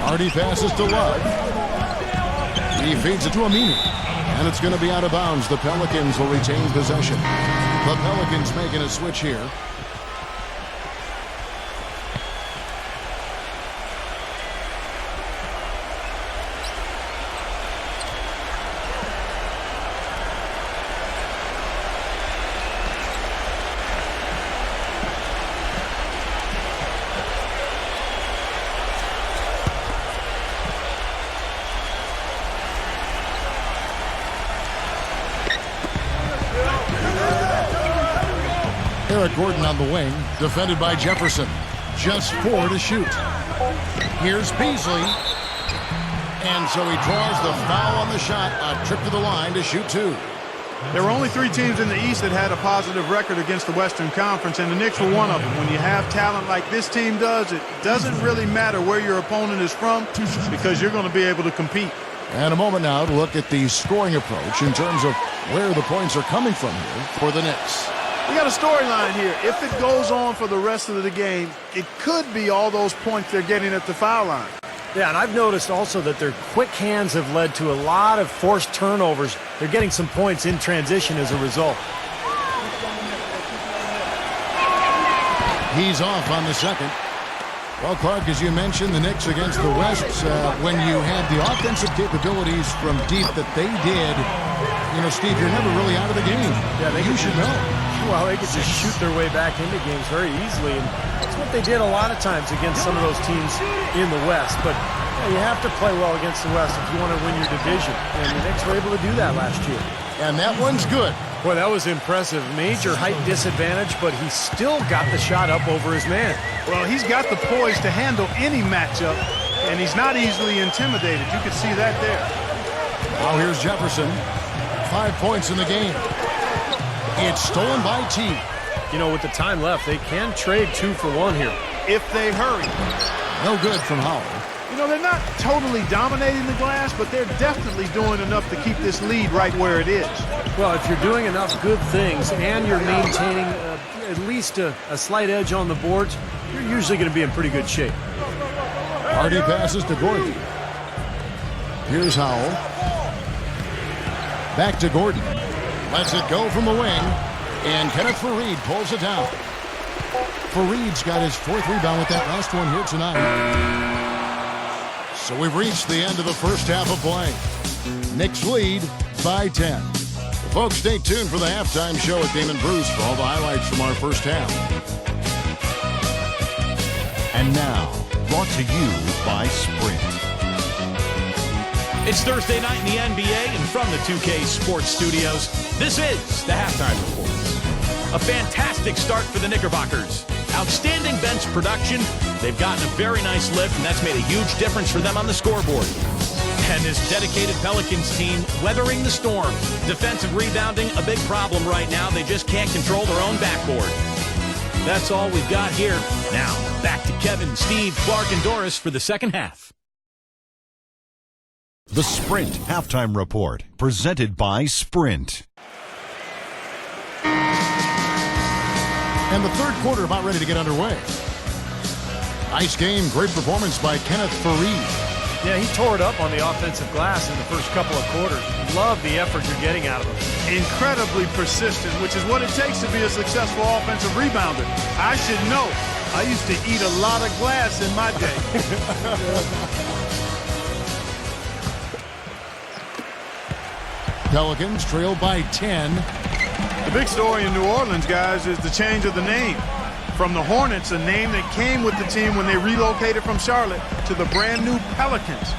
Hardy passes to Love. He feeds it to Aminu. And it's going to be out of bounds. The Pelicans will retain possession. The Pelicans making a switch here. Eric Gordon on the wing, defended by Jefferson. Just 4 to shoot. Here's Beasley. And so he draws the foul on the shot. A trip to the line to shoot 2. There were only 3 teams in the East that had a positive record against the Western Conference, and the Knicks were one of them. When you have talent like this team does, it doesn't really matter where your opponent is from because you're going to be able to compete. And a moment now to look at the scoring approach in terms of where the points are coming from here for the Knicks. We got a storyline here. If it goes on for the rest of the game, it could be all those points they're getting at the foul line. Yeah, and I've noticed also that their quick hands have led to a lot of forced turnovers. They're getting some points in transition as a result. He's off on the second. Well, Clark, as you mentioned, the Knicks against the West, when you had the offensive capabilities from deep that they did, you know, Steve, you're never really out of the game. Yeah, you should know. Well, they could just shoot their way back into games very easily, and that's what they did a lot of times against some of those teams in the West. But you have to play well against the West if you want to win your division, and the Knicks were able to do that last year. And that one's good. Boy, that was impressive. Major height disadvantage, but he still got the shot up over his man. Well, he's got the poise to handle any matchup, and he's not easily intimidated. You can see that there. Now here's Jefferson. 5 points in the game. It's stolen by T. You know, with the time left, they can trade 2 for 1 here. If they hurry. No good from Howell. You know, they're not totally dominating the glass, but they're definitely doing enough to keep this lead right where it is. Well, if you're doing enough good things and you're maintaining at least a slight edge on the boards, you're usually going to be in pretty good shape. Hardy passes to Gordon. Here's Howell. Back to Gordon. Lets it go from the wing. And Kenneth Fareed pulls it down. Fareed's got his 4th rebound with that last one here tonight. So we've reached the end of the first half of play. Knicks lead by 10. Folks, stay tuned for the halftime show at Damon Bruce for all the highlights from our first half. And now, brought to you by Sprint. It's Thursday night in the NBA, and from the 2K Sports Studios, this is the Halftime Report. A fantastic start for the Knickerbockers. Outstanding bench production. They've gotten a very nice lift, and that's made a huge difference for them on the scoreboard. And this dedicated Pelicans team weathering the storm. Defensive rebounding, a big problem right now. They just can't control their own backboard. That's all we've got here. Now, back to Kevin, Steve, Clark, and Doris for the second half. The Sprint Halftime Report, presented by Sprint. And the third quarter about ready to get underway. Nice game, great performance by Kenneth Fareed. Yeah, he tore it up on the offensive glass in the first couple of quarters. Love the effort you're getting out of him. Incredibly persistent, which is what it takes to be a successful offensive rebounder. I should know. I used to eat a lot of glass in my day. Pelicans trail by 10. The big story in New Orleans, guys, is the change of the name. From the Hornets, a name that came with the team when they relocated from Charlotte, to the brand new Pelicans.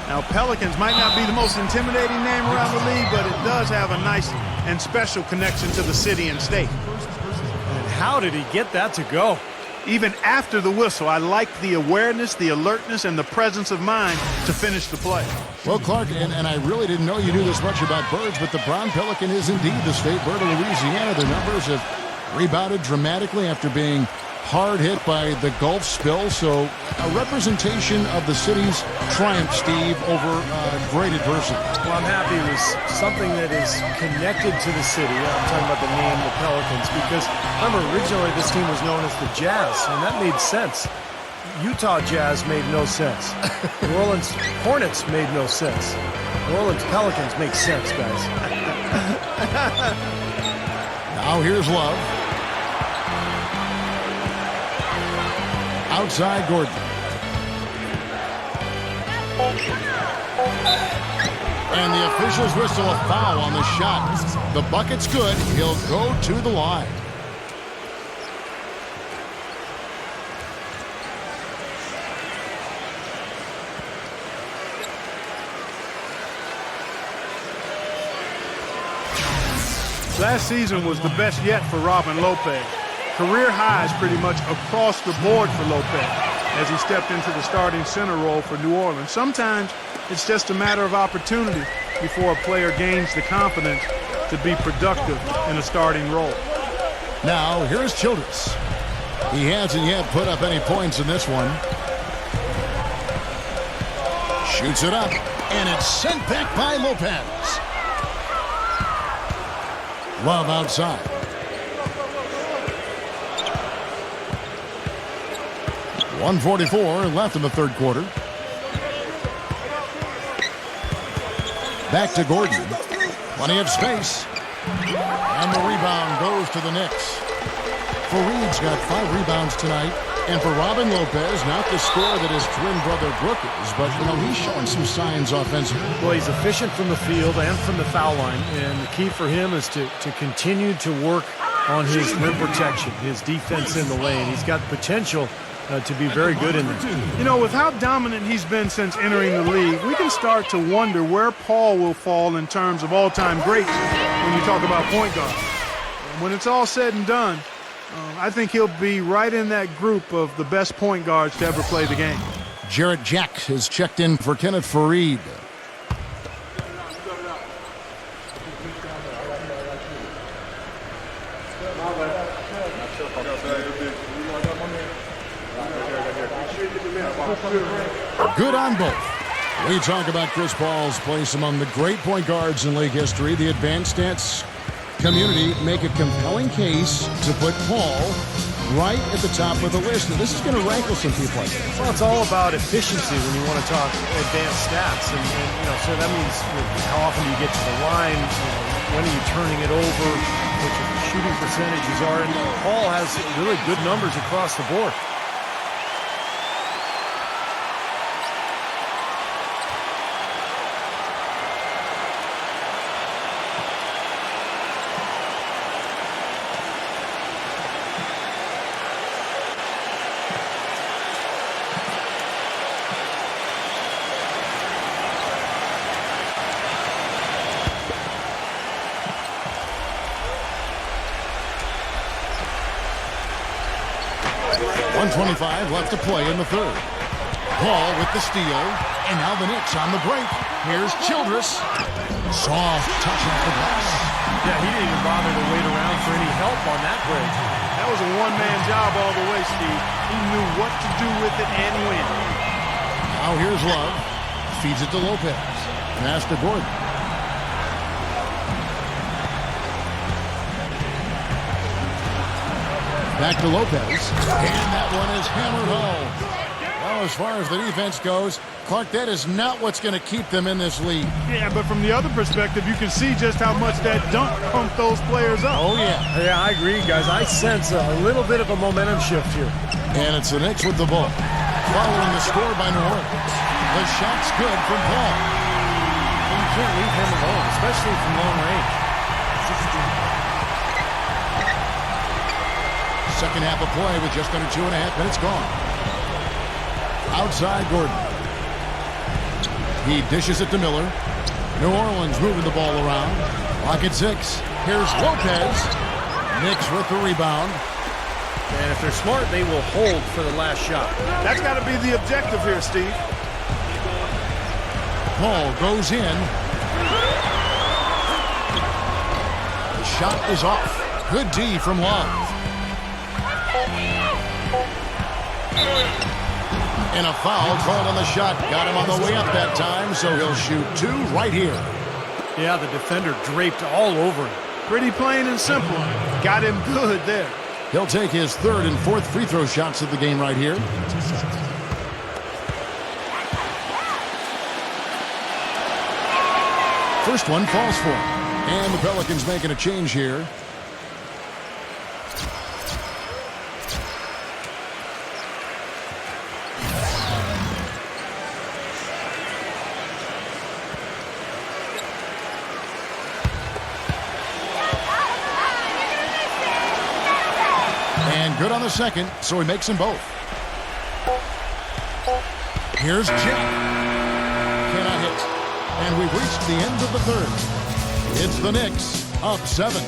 Now, Pelicans might not be the most intimidating name around the league, but it does have a nice and special connection to the city and state. And how did he get that to go? Even after the whistle, I like the awareness, the alertness, and the presence of mind to finish the play. Well, Clark, and I really didn't know you knew this much about birds, but the brown pelican is indeed the state bird of Louisiana. Their numbers have rebounded dramatically after being hard hit by the Gulf spill. So a representation of the city's triumph, Steve, over great adversity. Well, I'm happy it was something that is connected to the city. I'm talking about the name, the Pelicans, because remember, originally this team was known as the Jazz, and that made sense. Utah Jazz made no sense. New Orleans Hornets made no sense. New Orleans Pelicans make sense, guys. Now here's Love. Outside Gordon. And the officials whistle a foul on the shot. The bucket's good. He'll go to the line. Last season was the best yet for Robin Lopez. Career highs pretty much across the board for Lopez as he stepped into the starting center role for New Orleans. Sometimes it's just a matter of opportunity before a player gains the confidence to be productive in a starting role. Now, here's Childress. He hasn't yet put up any points in this one. Shoots it up, and it's sent back by Lopez. Love outside. 1:44 left in the third quarter. Back to Gordon. Plenty of space. And the rebound goes to the Knicks. Fareed's got 5 rebounds tonight. And for Robin Lopez, not the scorer that his twin brother Brooke is, but, he's showing some signs offensively. Well, he's efficient from the field and from the foul line. And the key for him is to continue to work on his rim protection, his defense in the lane. He's got potential to be very good in there. With how dominant he's been since entering the league, we can start to wonder where Paul will fall in terms of all-time greats when you talk about point guard. And when it's all said and done, I think he'll be right in that group of the best point guards to ever play the game. Jarrett Jack has checked in for Kenneth Fareed. Good on both. We talk about Chris Paul's place among the great point guards in league history. The advanced stats community make a compelling case to put Paul right at the top of the list. And this is going to rankle some people, I think. Well, it's all about efficiency when you want to talk advanced stats. And so that means how often do you get to the line? When are you turning it over? What your shooting percentages are. And Paul has really good numbers across the board. .25 left to play in the third. Paul with the steal, and now the Knicks on the break. Here's Childress. Soft touch off the glass. Yeah, he didn't even bother to wait around for any help on that break. That was a one-man job all the way, Steve. He knew what to do with it and when. Now here's Love. Feeds it to Lopez. Pass to Gordon. Back to Lopez. And that one is hammered home. Well, as far as the defense goes, Clark, that is not what's going to keep them in this league. Yeah, but from the other perspective, you can see just how much that dunk pumped those players up. Oh, yeah. Yeah, I agree, guys. I sense a little bit of a momentum shift here. And it's the Knicks with the ball. Following the score by New Orleans. The shot's good from Paul. You can't leave him alone, especially from long range. Second half of play with just under 2.5 minutes gone. Outside Gordon. He dishes it to Miller. New Orleans moving the ball around. Lock at 6. Here's Lopez. Knicks with the rebound. And if they're smart, they will hold for the last shot. That's got to be the objective here, Steve. Paul goes in. The shot is off. Good D from Love. And a foul called on the shot. Got him on the way up that time, so he'll shoot 2 right here. Yeah, the defender draped all over him. Pretty plain and simple. Got him good there. He'll take his 3rd and 4th free throw shots of the game right here. First one falls for him. And the Pelicans making a change here. Good on the second, so he makes them both. Here's Jack. Cannot hit. And we've reached the end of the third. It's the Knicks up 7.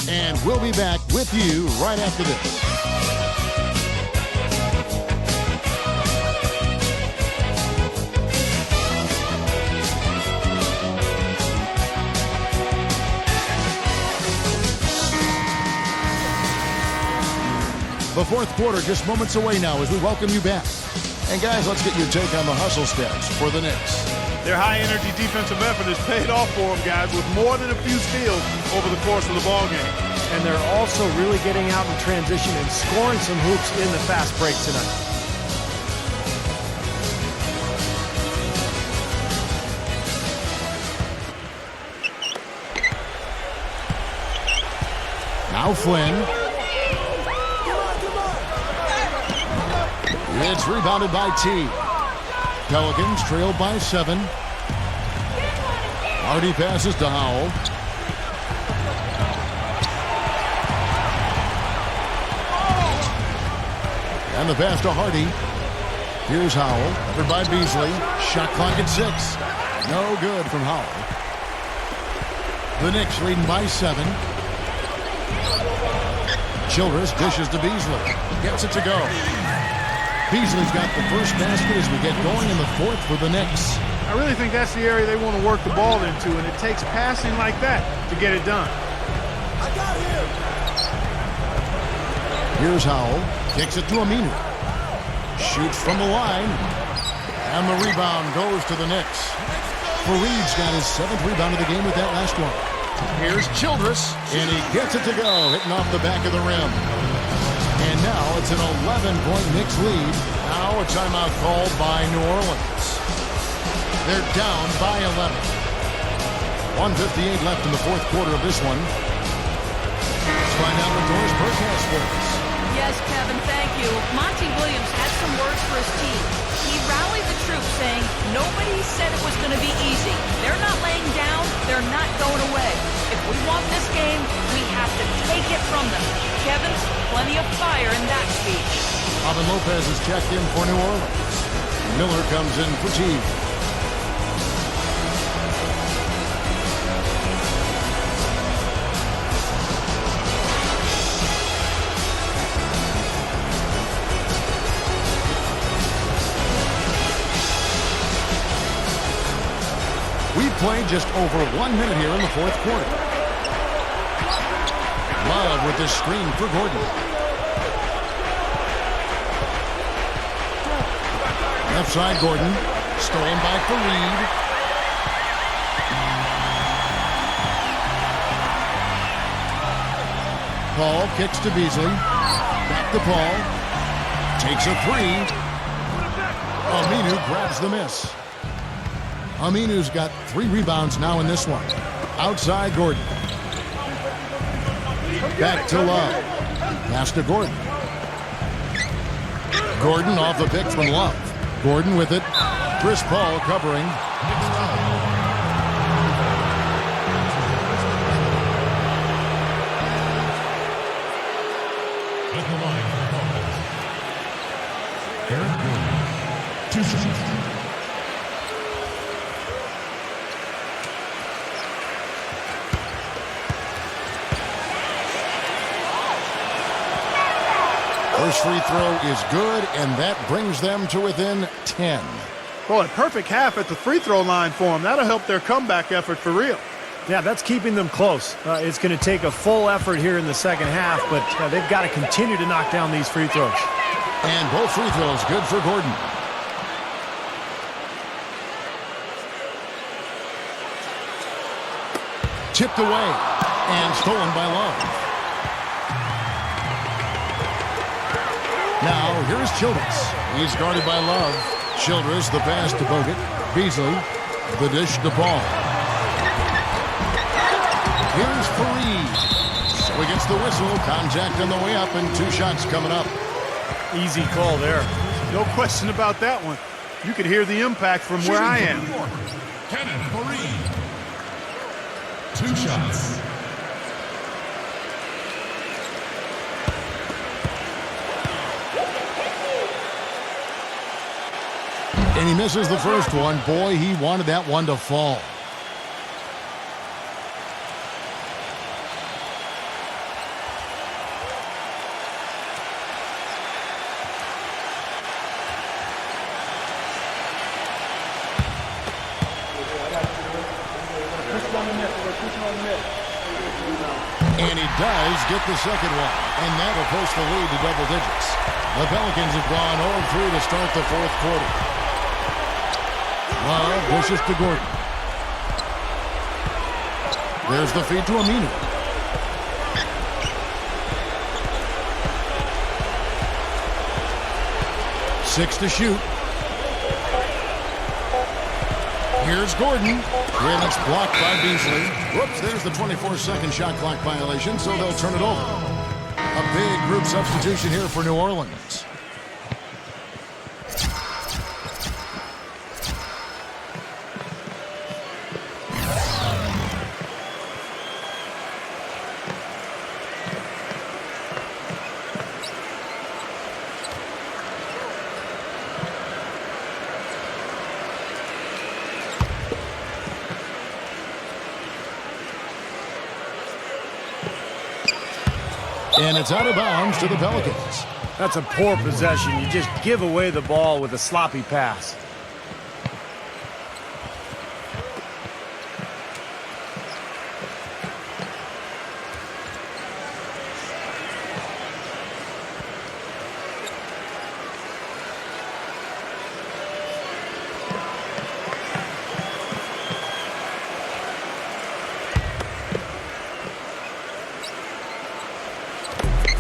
And we'll be back with you right after this. The fourth quarter just moments away now as we welcome you back. And guys, let's get your take on the hustle stats for the Knicks. Their high-energy defensive effort has paid off for them, guys, with more than a few steals over the course of the ballgame. And they're also really getting out in transition and scoring some hoops in the fast break tonight. Now Flynn. It's rebounded by T. Pelicans trailed by 7. Hardy passes to Howell. And the pass to Hardy. Here's Howell, covered by Beasley. Shot clock at 6. No good from Howell. The Knicks leading by 7. Childress dishes to Beasley. Gets it to go. Beasley's got the first basket as we get going in the 4th for the Knicks. I really think that's the area they want to work the ball into, and it takes passing like that to get it done. Here's Howell. Kicks it to Aminu. Shoots from the line. And the rebound goes to the Knicks. Fareed's got his 7th rebound of the game with that last one. Here's Childress. And he gets it to go, hitting off the back of the rim. And now it's an 11-point Knicks lead. Now a timeout called by New Orleans. They're down by 11. 1:58 left in the 4th quarter of this one. Let's find out what Doris Burke has for us. Yes, Kevin, thank you. Monty Williams had some words for his team. He rallied the troops saying, nobody said it was going to be easy. They're not laying down. They're not going away. If we want this game, we have to take it from them. Kevin, plenty of fire in that speech. Robin Lopez is checked in for New Orleans. Miller comes in for T. We played just over 1 minute here in the 4th quarter. Love with the screen for Gordon. Left side Gordon. Stolen by Fareed. Paul kicks to Beasley. Back to Paul. Takes a 3. Aminu grabs the miss. Aminu's got 3 rebounds now in this one. Outside Gordon. Back to Love. Pass to Gordon. Gordon off the pick from Love. Gordon with it. Chris Paul covering. At the line for calls. Eric Gordon. 2 shots. First free throw is good, and that brings them to within 10. Boy, perfect half at the free throw line for them. That'll help their comeback effort for real. Yeah, that's keeping them close. It's going to take a full effort here in the second half, but they've got to continue to knock down these free throws. And both free throws good for Gordon. Tipped away and stolen by Love. Now, here's Childress. He's guarded by Love. Childress, the pass to Bogut. Beasley, the dish to Paul. Here's Fareed. So he gets the whistle. Contact on the way up, and 2 shots coming up. Easy call there. No question about that one. You could hear the impact from where I am. Kenneth Fareed. 2 shots. And he misses the first one. Boy, he wanted that one to fall. And he does get the second one. And that will push the lead to double digits. The Pelicans have gone 0-3 to start the 4th quarter. Love pushes to Gordon. There's the feed to Aminu. Six to shoot. Here's Gordon. And it's blocked by Beasley. Whoops, there's the 24-second shot clock violation, so they'll turn it over. A big group substitution here for New Orleans. And it's out of bounds to the Pelicans. That's a poor possession. You just give away the ball with a sloppy pass.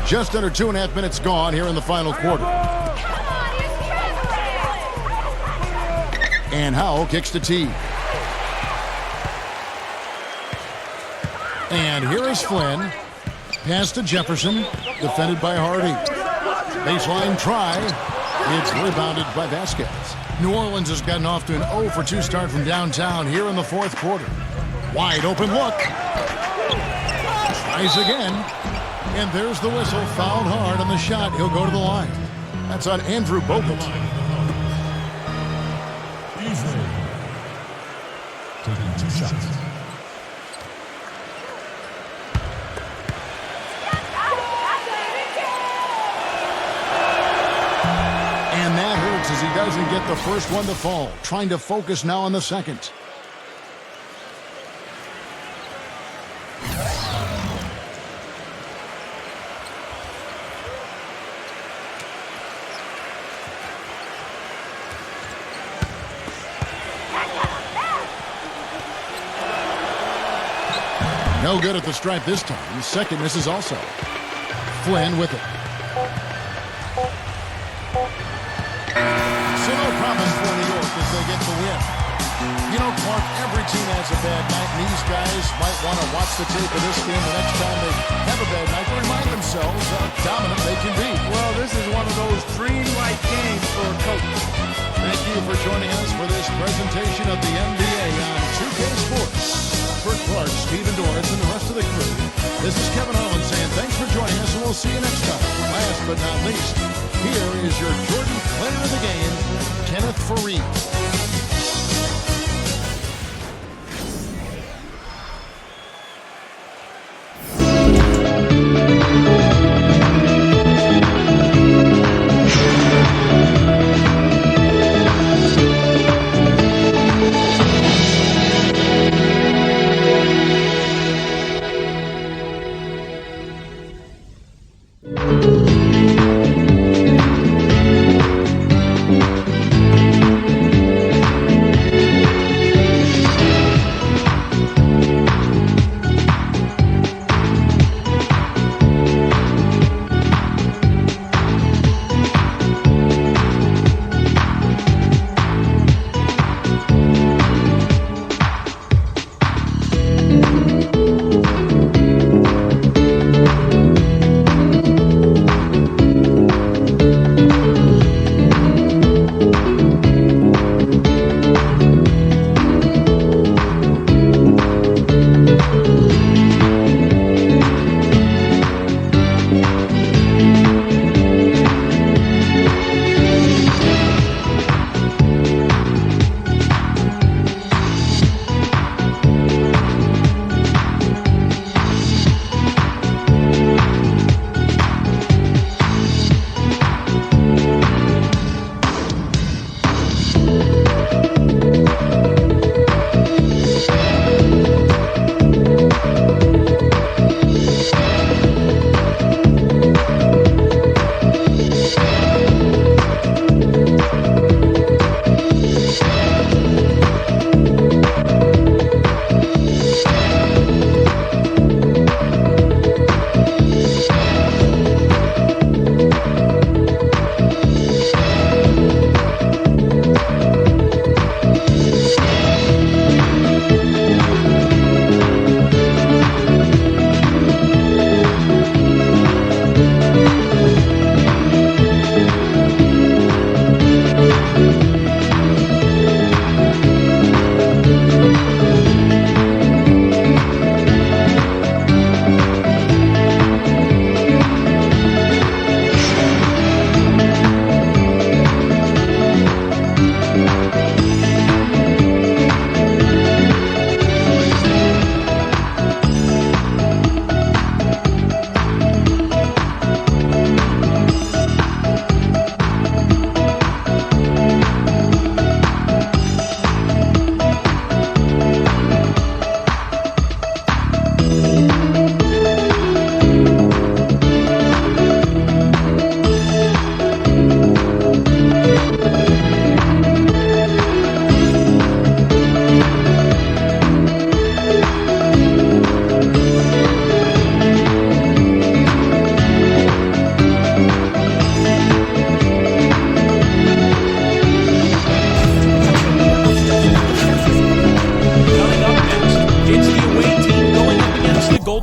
Just under 2.5 minutes gone here in the final quarter. And Howell kicks the tee. And here is Flynn. Pass to Jefferson. Defended by Hardy. Baseline try. It's rebounded by Vasquez. New Orleans has gotten off to an 0 for 2 start from downtown here in the fourth quarter. Wide open look. Tries again. And there's the whistle. Fouled hard on the shot. He'll go to the line. That's on Andrew Bogut. Beasley. Taking 2 shots. And that hurts as he doesn't get the first one to fall. Trying to focus now on the second. No good at the stripe this time. The second misses also. Flynn with it. So no problem for New York as they get the win. You know, Clark, every team has a bad night, and these guys might want to watch the tape of this game the next time they have a bad night to remind themselves how dominant they can be. Well, this is one of those dreamlike games for a coach. Thank you for joining us for this presentation of the NBA on 2K Sports. For Clark, Stephen Doris, and the rest of the crew, this is Kevin Holland saying thanks for joining us, and we'll see you next time. Last but not least, here is your Jordan Player of the Game, Kenneth Fareed.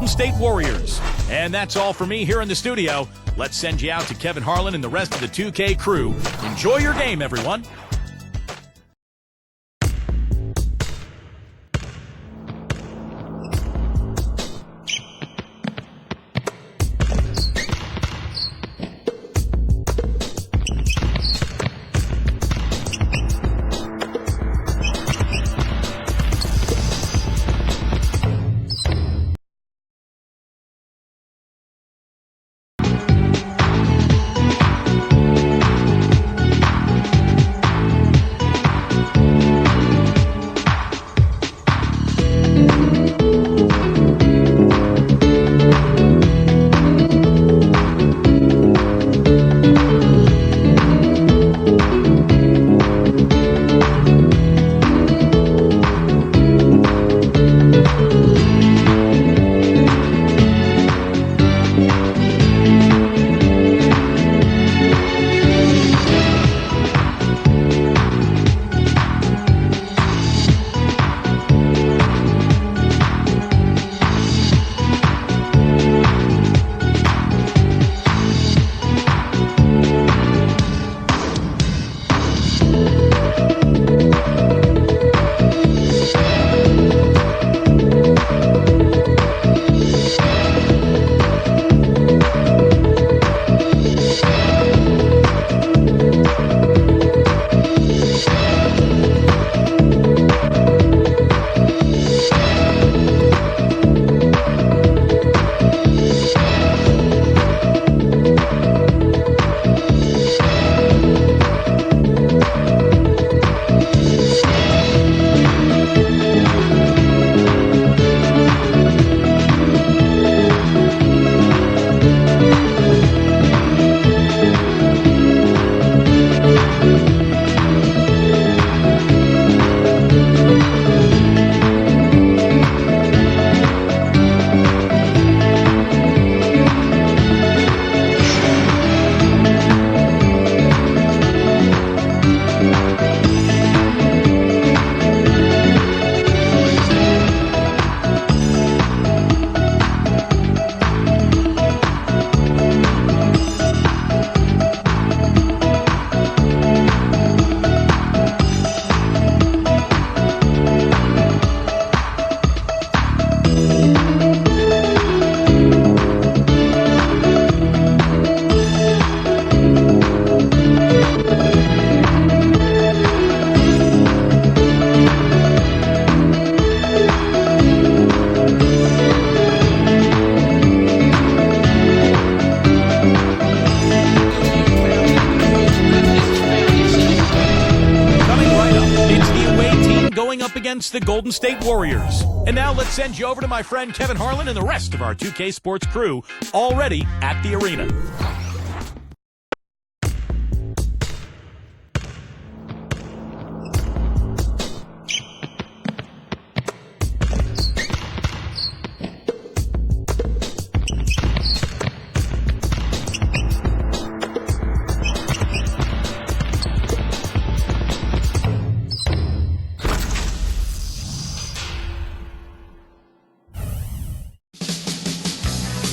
Golden State Warriors. And that's all for me here in the studio. Let's send you out to Kevin Harlan and the rest of the 2K crew. Enjoy your game, everyone. Against the Golden State Warriors. And now let's send you over to my friend Kevin Harlan and the rest of our 2K Sports crew already at the arena.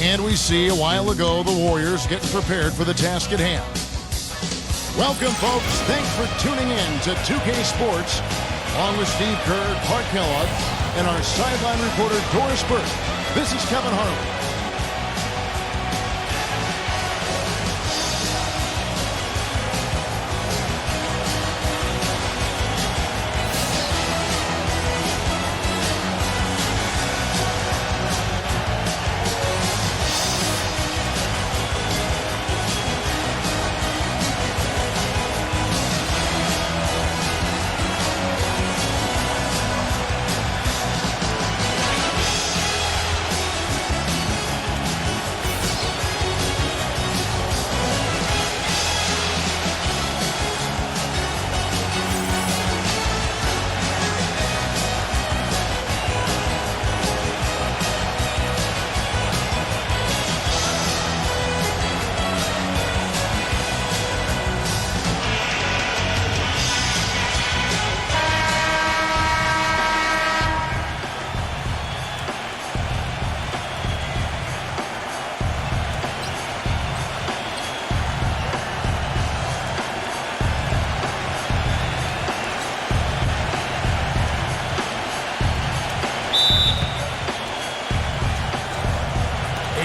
And we see a while ago the Warriors getting prepared for the task at hand. Welcome, folks. Thanks for tuning in to 2K Sports, along with Steve Kerr, Clark Kellogg, and our sideline reporter, Doris Burke. This is Kevin Harlan.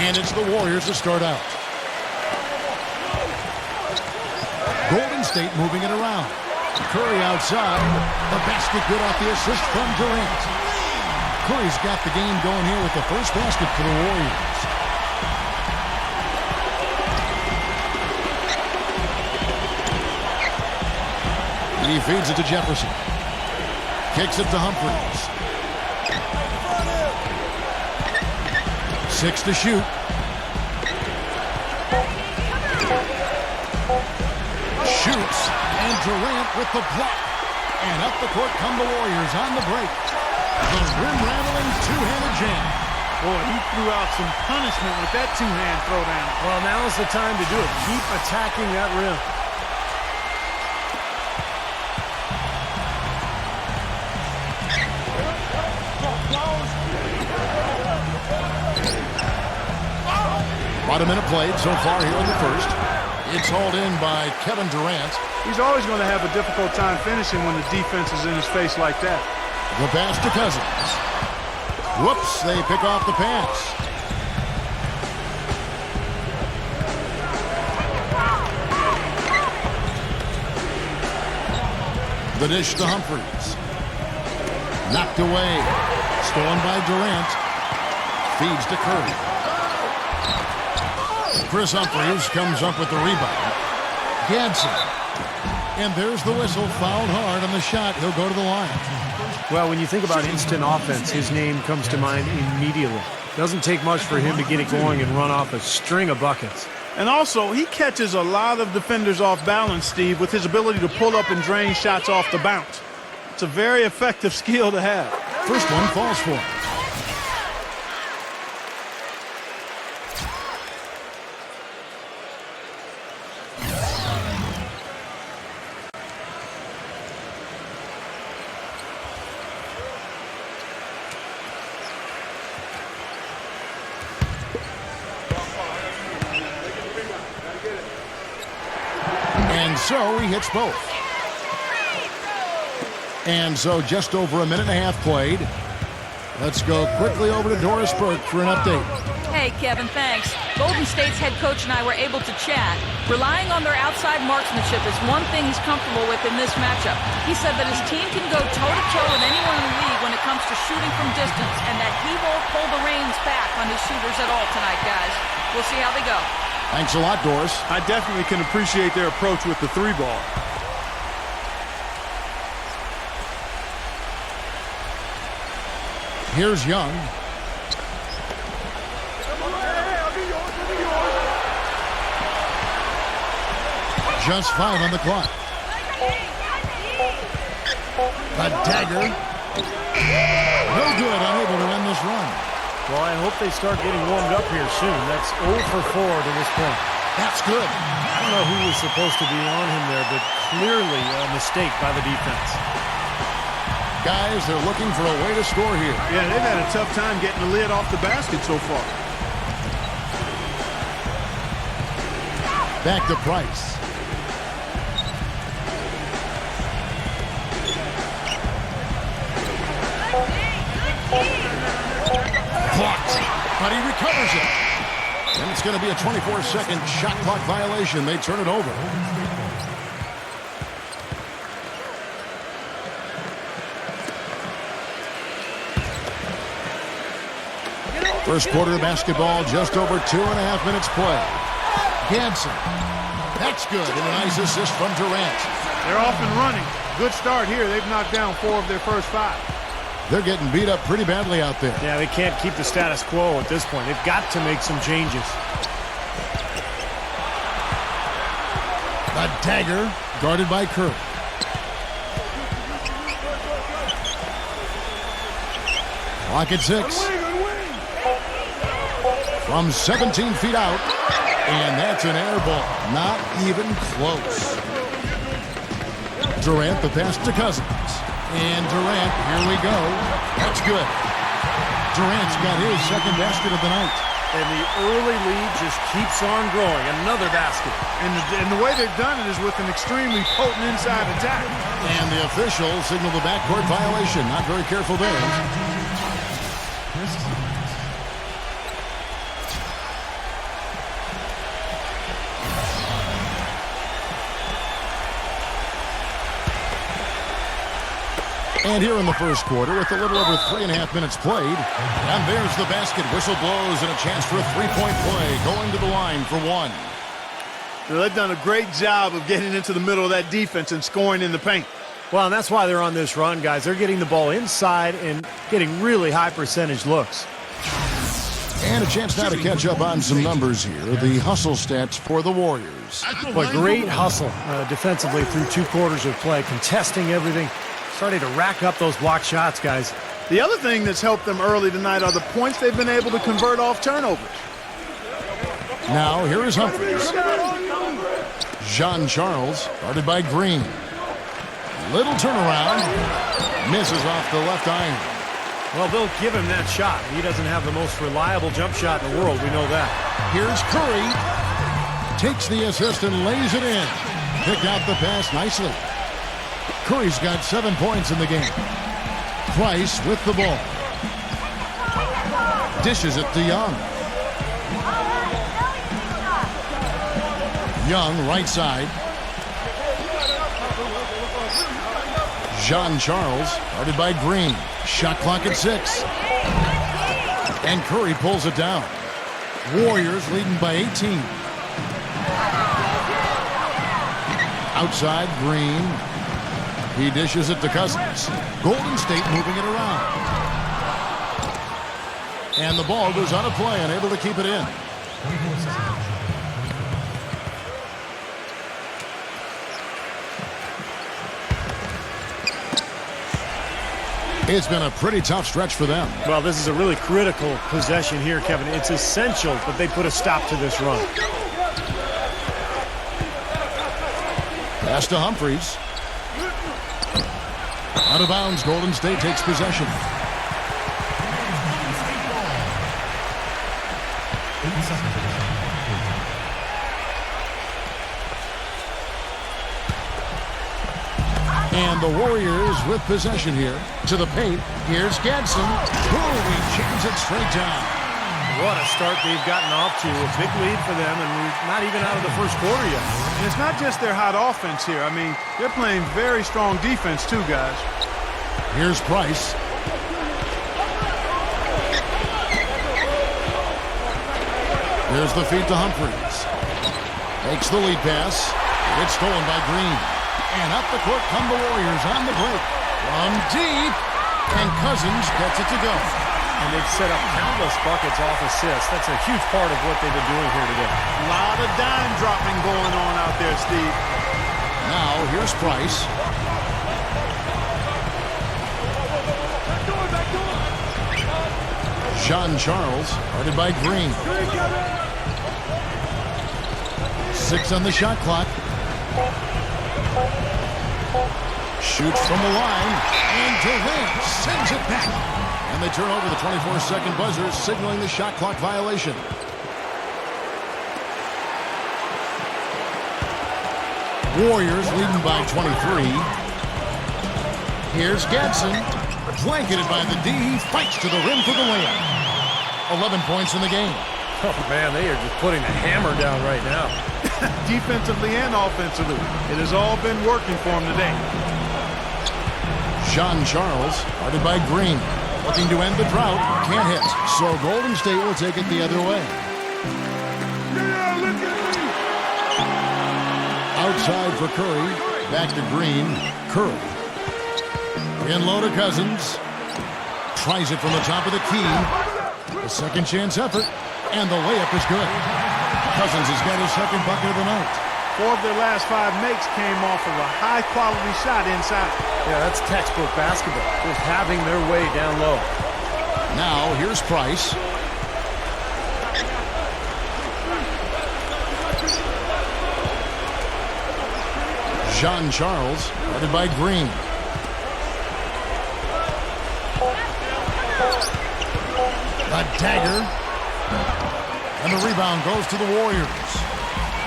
And it's the Warriors to start out. Golden State moving it around. Curry outside. The basket good off the assist from Durant. Curry's got the game going here with the first basket for the Warriors. He feeds it to Jefferson. Kicks it to Humphries. 6 to shoot. Shoots, and Durant with the block. And up the court come the Warriors on the break. The rim-rattling two-handed jam. Boy, he threw out some punishment with that two-hand throwdown. Well, now is the time to do it. Keep attacking that rim. About a minute played so far here in the first. It's hauled in by Kevin Durant. He's always going to have a difficult time finishing when the defense is in his face like that. The pass to Cousins. Whoops, they pick off the pass. The dish to Humphries. Knocked away. Stolen by Durant. Feeds to Curry. Chris Humphries comes up with the rebound. Gadsden. And there's the whistle. Fouled hard on the shot. He'll go to the line. Well, when you think about instant offense, his name comes to mind immediately. Doesn't take much for him to get it going and run off a string of buckets. And also, he catches a lot of defenders off balance, Steve, with his ability to pull up and drain shots off the bounce. It's a very effective skill to have. First one falls for him. So he hits both. And so just over a minute and a half played. Let's go quickly over to Doris Burke for an update. Hey, Kevin, thanks. Golden State's head coach and I were able to chat. Relying on their outside marksmanship is one thing he's comfortable with in this matchup. He said that his team can go toe-to-toe with anyone in the league when it comes to shooting from distance, and that he won't pull the reins back on his shooters at all tonight, guys. We'll see how they go. Thanks a lot, Doris. I definitely can appreciate their approach with the three ball. Here's Young. Just 5 on the clock. A dagger. No good, unable to end this run. Well, I hope they start getting warmed up here soon. That's 0 for 4 to this point. That's good. I don't know who was supposed to be on him there, but clearly a mistake by the defense. Guys, they're looking for a way to score here. Yeah, they've had a tough time getting the lid off the basket so far. Back to Price. Blocked, but he recovers it. And it's going to be a 24-second shot clock violation. They turn it over. First quarter of basketball, just over 2.5 minutes play. Gadsden. That's good, and a nice assist from Durant. They're off and running. Good start here. They've knocked down 4 of their first 5. They're getting beat up pretty badly out there. Yeah, they can't keep the status quo at this point. They've got to make some changes. A dagger guarded by Curry. Clock at 6. From 17 feet out. And that's an air ball. Not even close. Durant, the pass to Cousins. And Durant, here we go. That's good. Durant's got his second basket of the night. And the early lead just keeps on growing. Another basket. And the way they've done it is with an extremely potent inside attack. And the official signaled the backcourt violation. Not very careful there. And here in the first quarter, with a little over 3.5 minutes played, and there's the basket. Whistle blows and a chance for a three-point play. Going to the line for one. Well, they've done a great job of getting into the middle of that defense and scoring in the paint. Well, and that's why they're on this run, guys. They're getting the ball inside and getting really high percentage looks. And a chance now to catch up on some numbers here. The hustle stats for the Warriors. But great hustle defensively through 2 quarters of play, contesting everything, starting to rack up those block shots, guys. The other thing that's helped them early tonight are the points they've been able to convert off turnovers. Now, here is Humphries. Jean-Charles, guarded by Green. Little turnaround. Misses off the left iron. Well, they'll give him that shot. He doesn't have the most reliable jump shot in the world. We know that. Here's Curry. Takes the assist and lays it in. Picked out the pass nicely. Curry's got 7 points in the game. Price with the ball. Dishes it to Young. Young, right side. Jean-Charles, guarded by Green. Shot clock at 6. And Curry pulls it down. Warriors leading by 18. Outside, Green. He dishes it to Cousins. Golden State moving it around. And the ball goes out of play, unable to keep it in. It's been a pretty tough stretch for them. Well, this is a really critical possession here, Kevin. It's essential that they put a stop to this run. Pass to Humphries. Out of bounds, Golden State takes possession. And the Warriors with possession here. To the paint. Here's Gadsden. Boom, he jams it straight down. What a start they've gotten off to. A big lead for them, and we're not even out of the first quarter yet. And it's not just their hot offense here. I mean, they're playing very strong defense too, guys. Here's Price. Here's the feed to Humphries. Takes the lead pass. It's stolen by Green. And up the court come the Warriors on the break. From deep. And Cousins gets it to go. And they've set up countless buckets off assists. That's a huge part of what they've been doing here today. A lot of dime dropping going on out there, Steve. Now, here's Price. Jean-Charles, guarded by Green. 6 on the shot clock. Shoots from the line. And Durant sends it back. And they turn over the 24-second buzzer, signaling the shot clock violation. Warriors leading by 23. Here's Gadsden. Blanketed by the D. He fights to the rim for the layup. 11 points in the game. Oh, man, they are just putting the hammer down right now. Defensively and offensively. It has all been working for him today. Jean-Charles, guarded by Green. Looking to end the drought. Can't hit. So Golden State will take it the other way. Outside for Curry. Back to Green. Curry. In low to Cousins. Tries it from the top of the key. A second chance effort. And the layup is good. Cousins has got his second bucket of the night. 4 of their last 5 makes came off of a high-quality shot inside. Yeah, that's textbook basketball. Just having their way down low. Now, here's Price. Jean-Charles, guarded by Green. A dagger. And the rebound goes to the Warriors.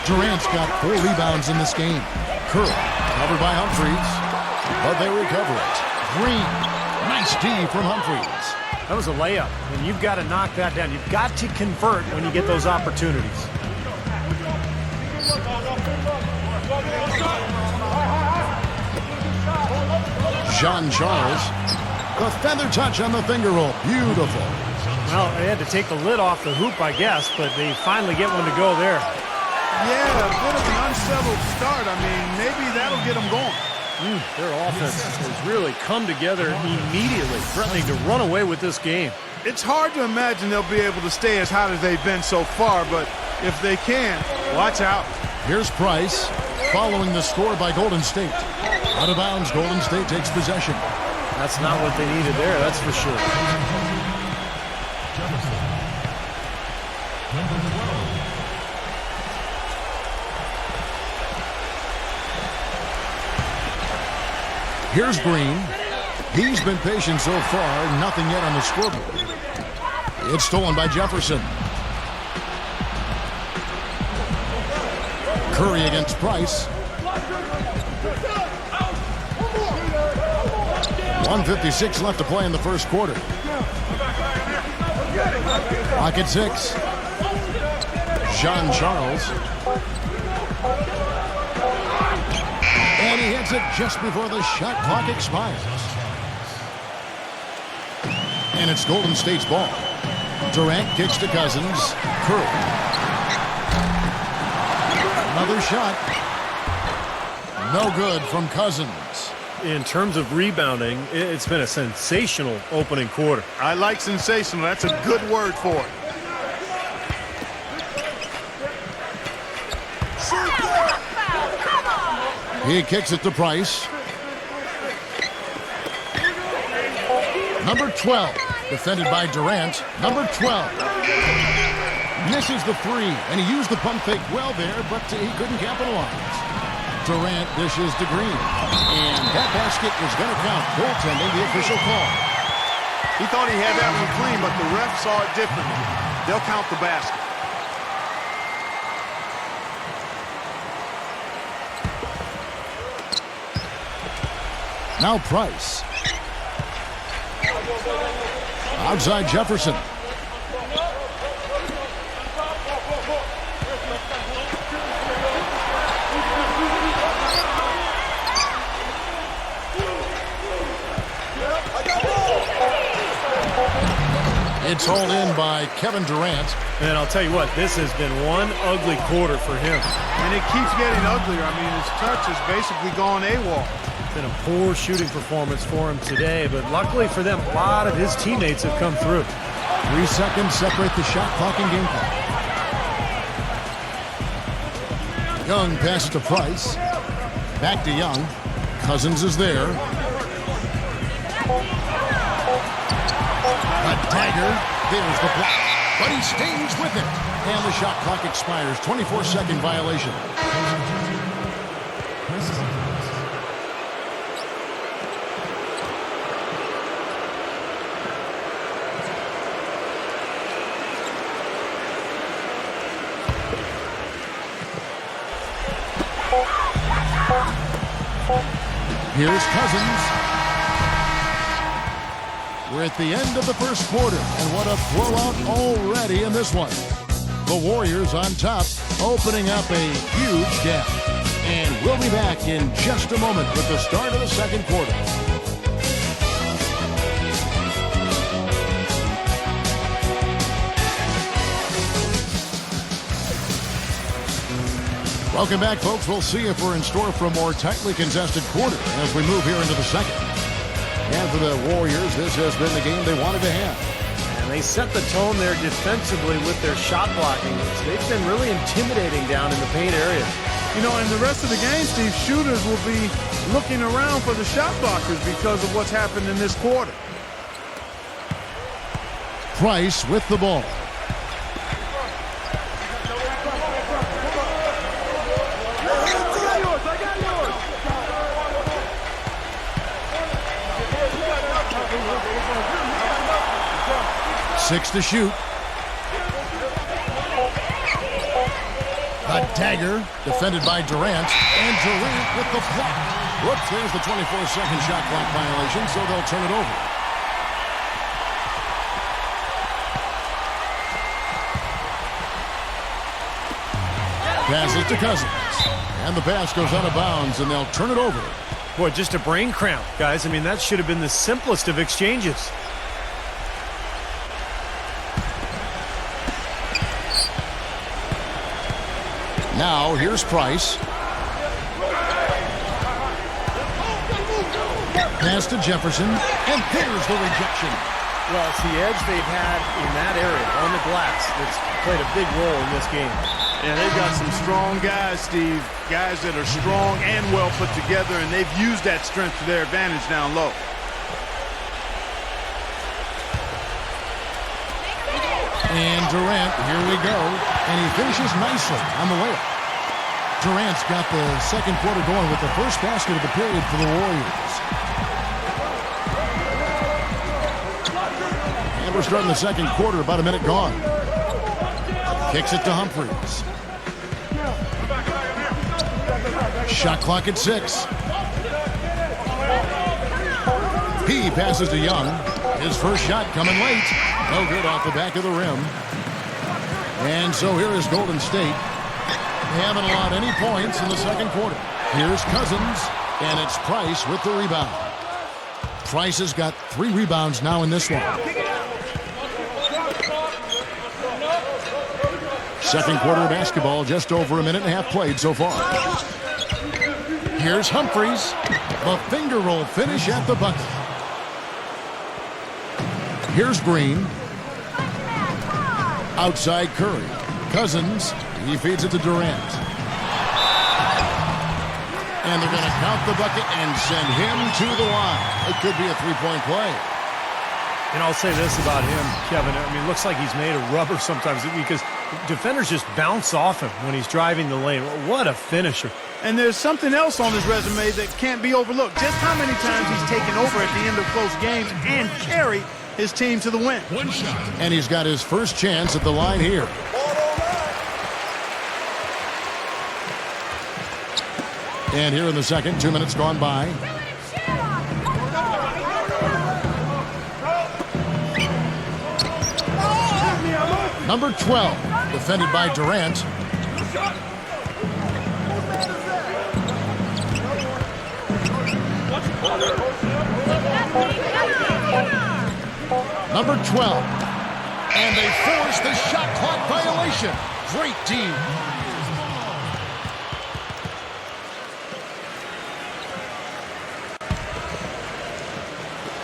Durant's got 4 rebounds in this game. Curry, covered by Humphries. But they recover it. Green, nice D from Humphries. That was a layup, and you've got to knock that down. You've got to convert when you get those opportunities. John Charles. The feather touch on the finger roll. Beautiful. Well, they had to take the lid off the hoop, I guess, but they finally get one to go there. Yeah, a bit of an unsettled start. I mean, maybe that'll get them going. Their offense has really come together immediately, threatening to run away with this game. It's hard to imagine they'll be able to stay as hot as they've been so far, but if they can, watch out. Here's Price following the score by Golden State. Out of bounds, Golden State takes possession. That's not what they needed there, that's for sure. Jefferson. Number 12. Here's Green. He's been patient so far. Nothing yet on the scoreboard. It's stolen by Jefferson. Curry against Price. 1:56 left to play in the first quarter. Clock at 6. Jean Charles. And he hits it just before the shot clock expires. And it's Golden State's ball. Durant kicks to Cousins. Curry. Another shot. No good from Cousins. In terms of rebounding, it's been a sensational opening quarter. I like sensational. That's a good word for it. He kicks it to Price. Number 12, defended by Durant. Number 12. Misses the three, and he used the pump fake well there, but he couldn't capitalize. Durant dishes to Green. And that basket is going to count. Goaltending, the official call. He thought he had that one clean, but the ref saw it differently. They'll count the basket. Now Price. Outside Jefferson. It's hauled in by Kevin Durant. And I'll tell you what, this has been one ugly quarter for him. And it keeps getting uglier. I mean, his touch has basically gone AWOL. It's been a poor shooting performance for him today, but luckily for them, a lot of his teammates have come through. 3 seconds separate the shot clock and game clock. Young passes to Price. Back to Young. Cousins is there. A dagger. There's the block. But he stays with it. And the shot clock expires. 24-second violation. Here's Cousins. We're at the end of the first quarter, and what a blowout already in this one. The Warriors on top, opening up a huge gap. And we'll be back in just a moment with the start of the second quarter. Welcome back, folks. We'll see if we're in store for a more tightly contested quarter as we move here into the second. And for the Warriors, this has been the game they wanted to have. And they set the tone there defensively with their shot blocking. They've been really intimidating down in the paint area. You know, in the rest of the game, Steve, shooters will be looking around for the shot blockers because of what's happened in this quarter. Price with the ball. Six to shoot. A dagger defended by Durant. And Durant with the block. Whoops, there's the 24-second shot clock violation, so they'll turn it over. Passes to Cousins. And the pass goes out of bounds, and they'll turn it over. Boy, just a brain cramp, guys. I mean, that should have been the simplest of exchanges. Now, here's Price. Pass to Jefferson, and there's the rejection. Well, it's the edge they've had in that area on the glass that's played a big role in this game. Yeah, they've got some strong guys, Steve. Guys that are strong and well put together, and they've used that strength to their advantage down low. And Durant, here we go. And he finishes nicely on the layup. Durant's got the second quarter going with the first basket of the period for the Warriors. And we're starting the second quarter, about a minute gone. Kicks it to Humphries. Shot clock at 6. He passes to Young. His first shot coming late. No good off the back of the rim. And so here is Golden State. They haven't allowed any points in the second quarter. Here's Cousins, and it's Price with the rebound. Price has got 3 rebounds now in this one. Second quarter of basketball, just over a minute and a half played so far. Here's Humphries. The finger roll finish at the bucket. Here's Green. Outside Curry. Cousins. He feeds it to Durant. And they're going to count the bucket and send him to the line. It could be a three-point play. And I'll say this about him, Kevin. I mean, it looks like he's made of rubber sometimes because defenders just bounce off him when he's driving the lane. What a finisher. And there's something else on his resume that can't be overlooked. Just how many times he's taken over at the end of close games and carried his team to the win. One shot. And he's got his first chance at the line here. And here in the second, 2 minutes gone by. Number 12, defended by Durant. Number 12. And they force the shot clock violation. Great team.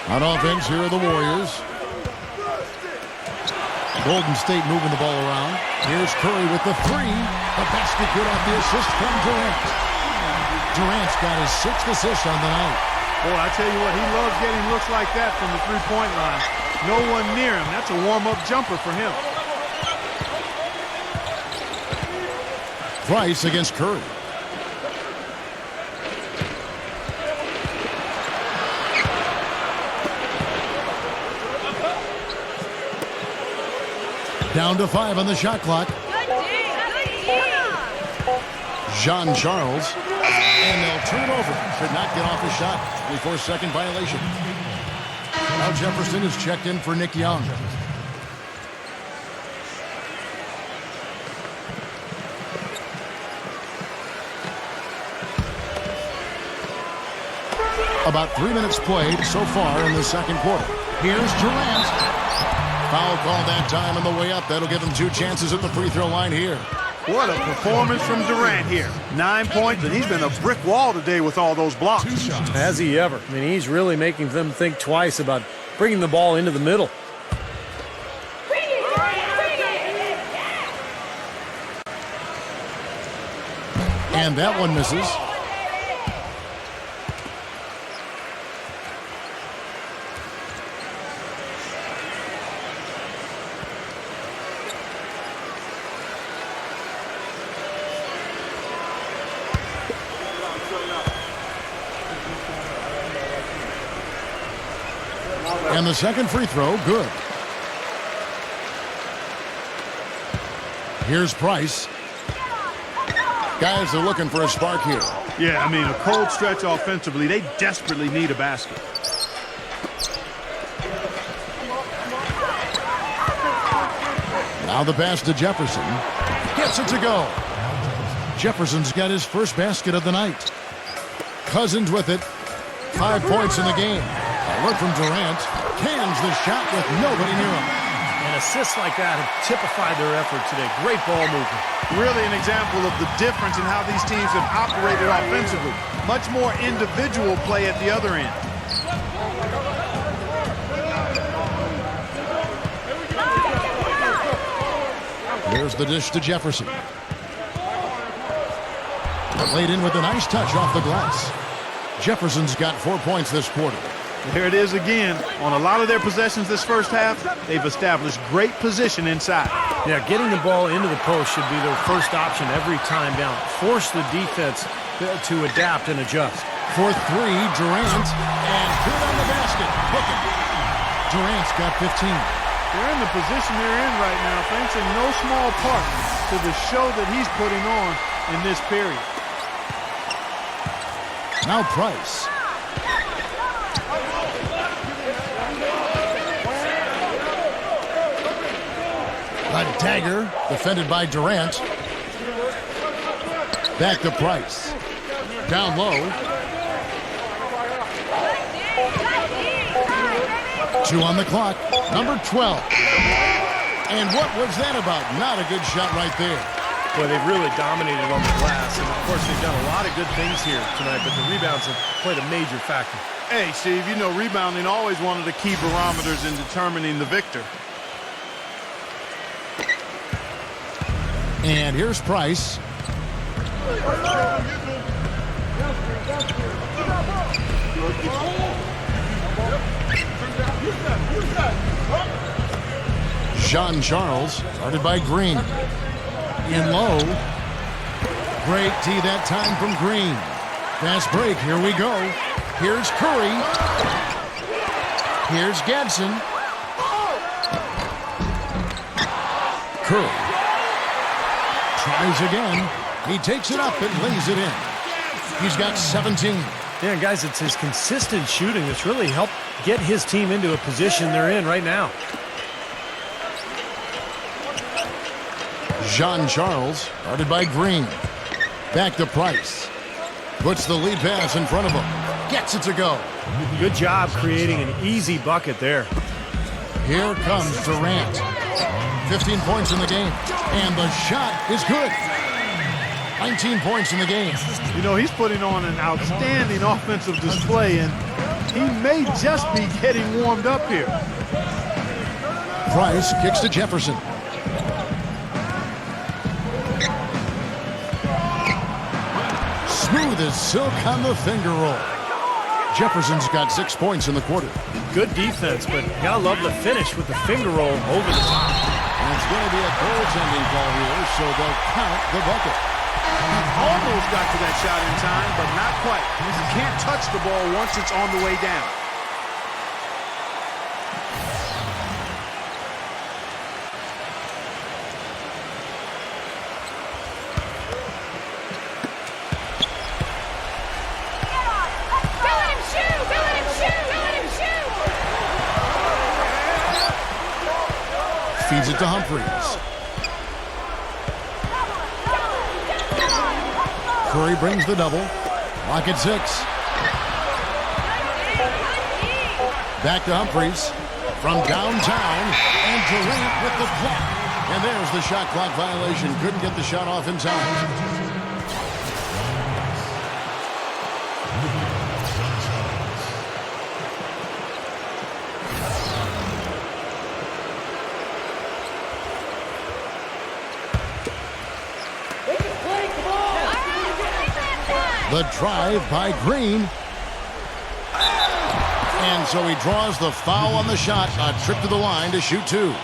On offense, here are the Warriors. Golden State moving the ball around. Here's Curry with the 3. The basket good off the assist from Durant. Durant's got his 6th assist on the night. Boy, I tell you what, he loves getting looks like that from the three-point line. No one near him. That's a warm-up jumper for him. Price against Curry. Down to 5 on the shot clock. Jean Charles. And they'll turn it over. Could not get off his shot before second violation. Now Jefferson is checked in for Nick Young. About 3 minutes played so far in the second quarter. Here's Durant. Foul call that time on the way up. That'll give him 2 chances at the free throw line here. What a performance from Durant here. 9 points, and he's been a brick wall today with all those blocks. 2 shots. Has he ever? I mean, he's really making them think twice about bringing the ball into the middle. And that one misses. And the second free throw, good. Here's Price. Guys are looking for a spark here. Yeah, I mean, a cold stretch offensively. They desperately need a basket. Now the pass to Jefferson. Gets it to go. Jefferson's got his first basket of the night. Cousins with it. 5 points in the game. A look from Durant. Cans the shot with nobody near him. And assists like that have typified their effort today. Great ball movement. Really an example of the difference in how these teams have operated offensively. Much more individual play at the other end. There's the dish to Jefferson. Laid in with a nice touch off the glass. Jefferson's got 4 points this quarter. Here it is again. On a lot of their possessions this first half, they've established great position inside. Yeah, getting the ball into the post should be their first option every time down. Force the defense to adapt and adjust. For 3, Durant, and good on the basket. Hook it. Durant's got 15. They're in the position they're in right now, thanks in no small part to the show that he's putting on in this period. Now Price. A dagger, defended by Durant. Back to Price. Down low. 2 on the clock. Number 12. And what was that about? Not a good shot right there. Boy, they've really dominated on the glass. And, of course, they've done a lot of good things here tonight, but the rebounds have played a major factor. Hey, Steve, you know rebounding always one of the key barometers in determining the victor. And here's Price. Jean-Charles, guarded by Green. In low. Great D that time from Green. Fast break, here we go. Here's Curry. Here's Gadsden. Curry. Tries again. He takes it up and lays it in. He's got 17. Yeah, guys, it's his consistent shooting that's really helped get his team into a position they're in right now. Jean-Charles, guarded by Green. Back to Price. Puts the lead pass in front of him. Gets it to go. Good job creating an easy bucket there. Here comes Durant. 15 points in the game. And the shot is good. 19 points in the game. You know, he's putting on an outstanding offensive display, and he may just be getting warmed up here. Price kicks to Jefferson. Smooth as silk on the finger roll. Jefferson's got 6 points in the quarter. Good defense, but you gotta love the finish with the finger roll over the top. And it's going to be a goaltending call here, so they'll count the bucket. Almost got to that shot in time, but not quite. You can't touch the ball once it's on the way down. Feeds it to Humphries. Curry brings the double. Lock at 6. Back to Humphries from downtown, and Durant with the block. And there's the shot clock violation. Couldn't get the shot off in time. The drive by Green. And so he draws the foul on the shot. A trip to the line to shoot 2.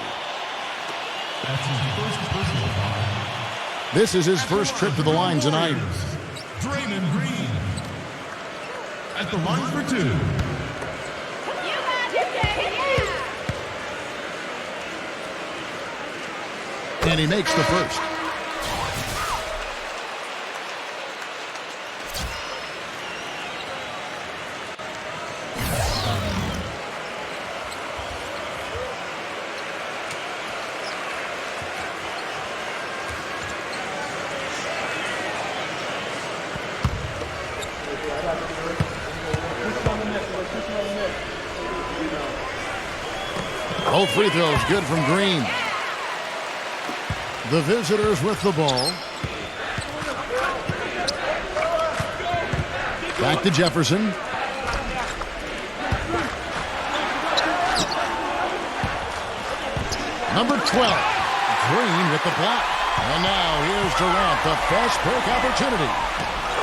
This is his first trip to the line tonight. Draymond Green at the line for 2. And he makes the first. Both free throws good from Green. The visitors with the ball. Back to Jefferson. Number 12. Green with the block. And now here's Durant, the fast break opportunity.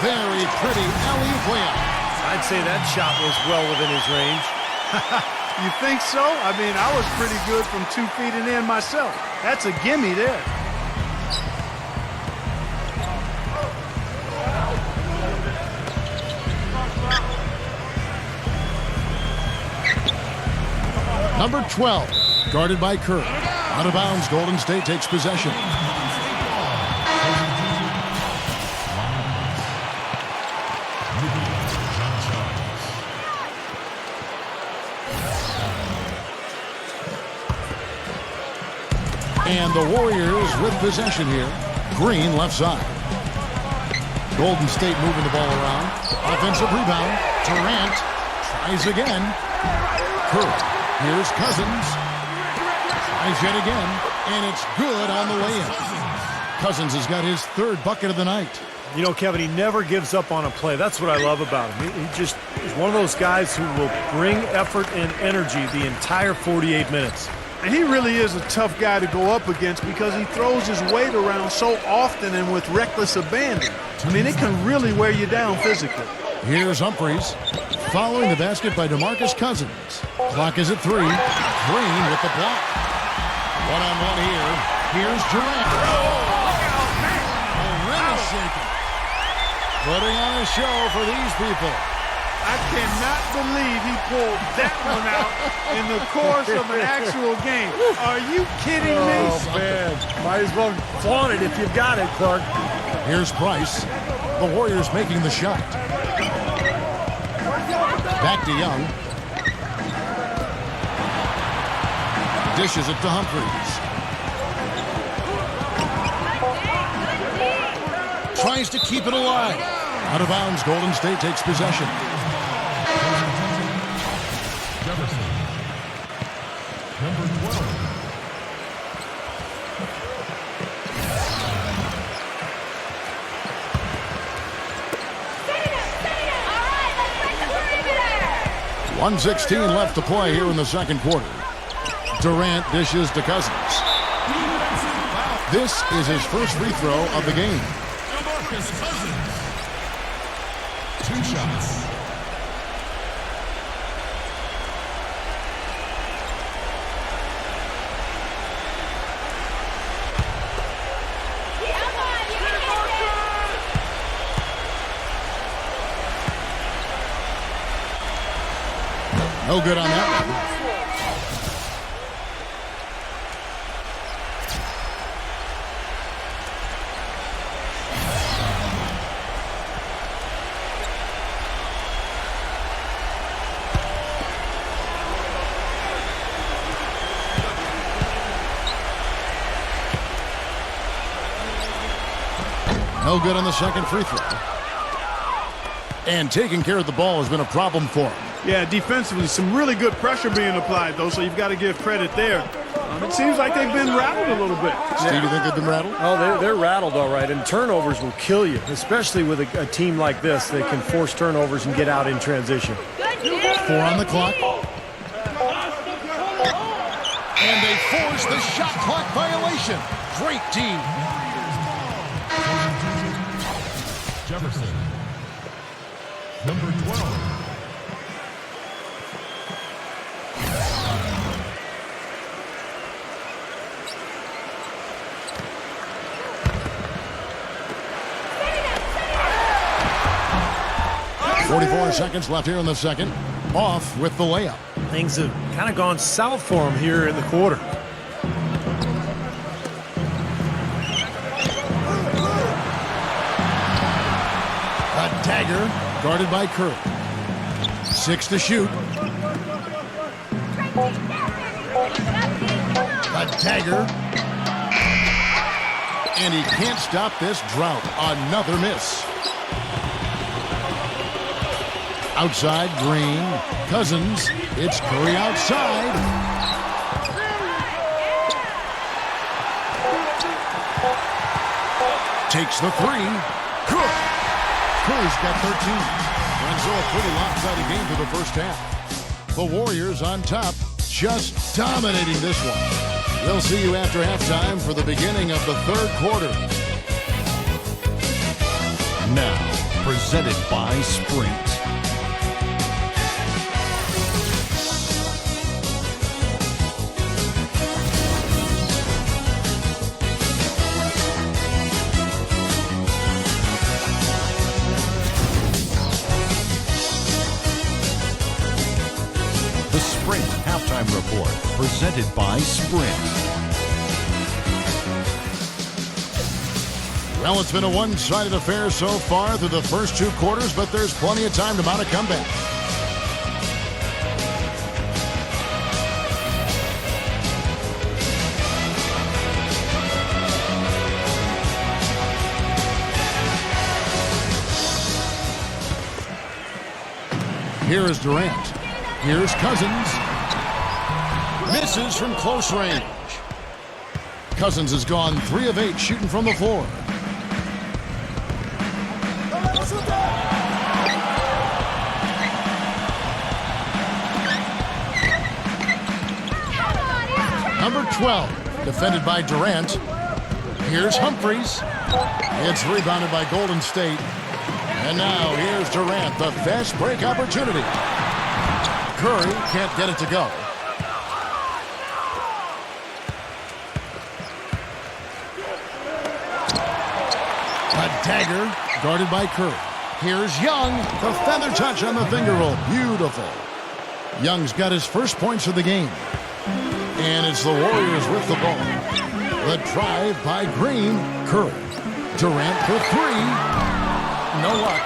Very pretty alley-oop layup. I'd say that shot was well within his range. You think so? I mean, I was pretty good from 2 feet and in myself. That's a gimme there. Number 12, guarded by Kerr. Out of bounds, Golden State takes possession. And the Warriors with possession here. Green left side. Golden State moving the ball around. Offensive rebound. Durant tries again. Kerr. Here's Cousins. Tries yet again. And it's good on the way in. Cousins has got his 3rd bucket of the night. You know, Kevin, he never gives up on a play. That's what I love about him. He just is one of those guys who will bring effort and energy the entire 48 minutes. And he really is a tough guy to go up against because he throws his weight around so often and with reckless abandon. I mean, it can really wear you down physically. Here's Humphries. Following the basket by DeMarcus Cousins. Clock is at 3. Green with the block. One-on-one here. Here's Durant. Really shaking. Putting on a show for these people. I cannot believe he pulled that one out in the course of an actual game. Are you kidding me? Oh, man. Might as well flaunt it if you've got it, Clark. Here's Price. The Warriors making the shot. Back to Young. Dishes it to Humphries. Tries to keep it alive. Out of bounds, Golden State takes possession. Jefferson. Number 12. All right, let's break the perimeter. 1:16 left to play here in the second quarter. Durant dishes to Cousins. This is his first free throw of the game. DeMarcus Cousins. 2 shots. Come on, you can hit this. No good on that one. No good on the second free throw. And taking care of the ball has been a problem for him. Yeah, defensively, some really good pressure being applied, though, so you've got to give credit there. It seems like they've been rattled a little bit. Steve, you think they've been rattled? Oh, they're rattled all right, and turnovers will kill you, especially with a team like this. They can force turnovers and get out in transition. 4 on the clock. And they force the shot clock violation. Great team. Jefferson. Number 12. .44 seconds left here in the second. Off with the layup. Things have kind of gone south for him here in the quarter. A dagger guarded by Kerr. 6 to shoot. A dagger. And he can't stop this drought. Another miss. Outside, Green. Cousins. It's Curry outside. Takes the three. Good. Curry's got 13. And so a pretty lopsided game for the first half. The Warriors on top, just dominating this one. We'll see you after halftime for the beginning of the third quarter. Now, presented by Sprint. The Sprint Halftime Report, presented by Sprint. Well, it's been a one-sided affair so far through the first two quarters, but there's plenty of time to mount a comeback. Here is Durant. Here's Cousins. Misses from close range. Cousins has gone 3 of 8 shooting from the floor. Number 12, defended by Durant. Here's Humphries. It's rebounded by Golden State. And now here's Durant, the fast break opportunity. Curry can't get it to go. A dagger guarded by Curry. Here's Young, the feather touch on the finger roll. Beautiful. Young's got his first points of the game. And it's the Warriors with the ball. The drive by Green. Curry. Durant for 3. No luck.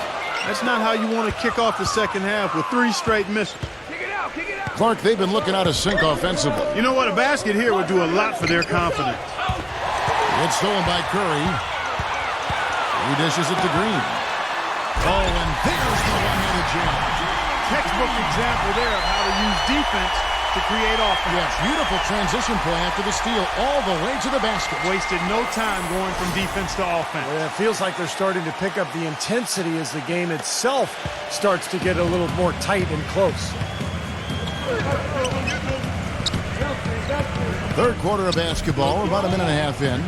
That's not how you want to kick off the second half with 3 straight misses. Clark, they've been looking out of sync offensively. You know what? A basket here would do a lot for their confidence. It's stolen by Curry. He dishes it to Green. Oh, and there's the one-handed jam. Textbook example there of how to use defense to create offense. Yes, beautiful transition play after the steal all the way to the basket. Wasted no time going from defense to offense. Yeah, it feels like they're starting to pick up the intensity as the game itself starts to get a little more tight and close. Third quarter of basketball, about a minute and a half in.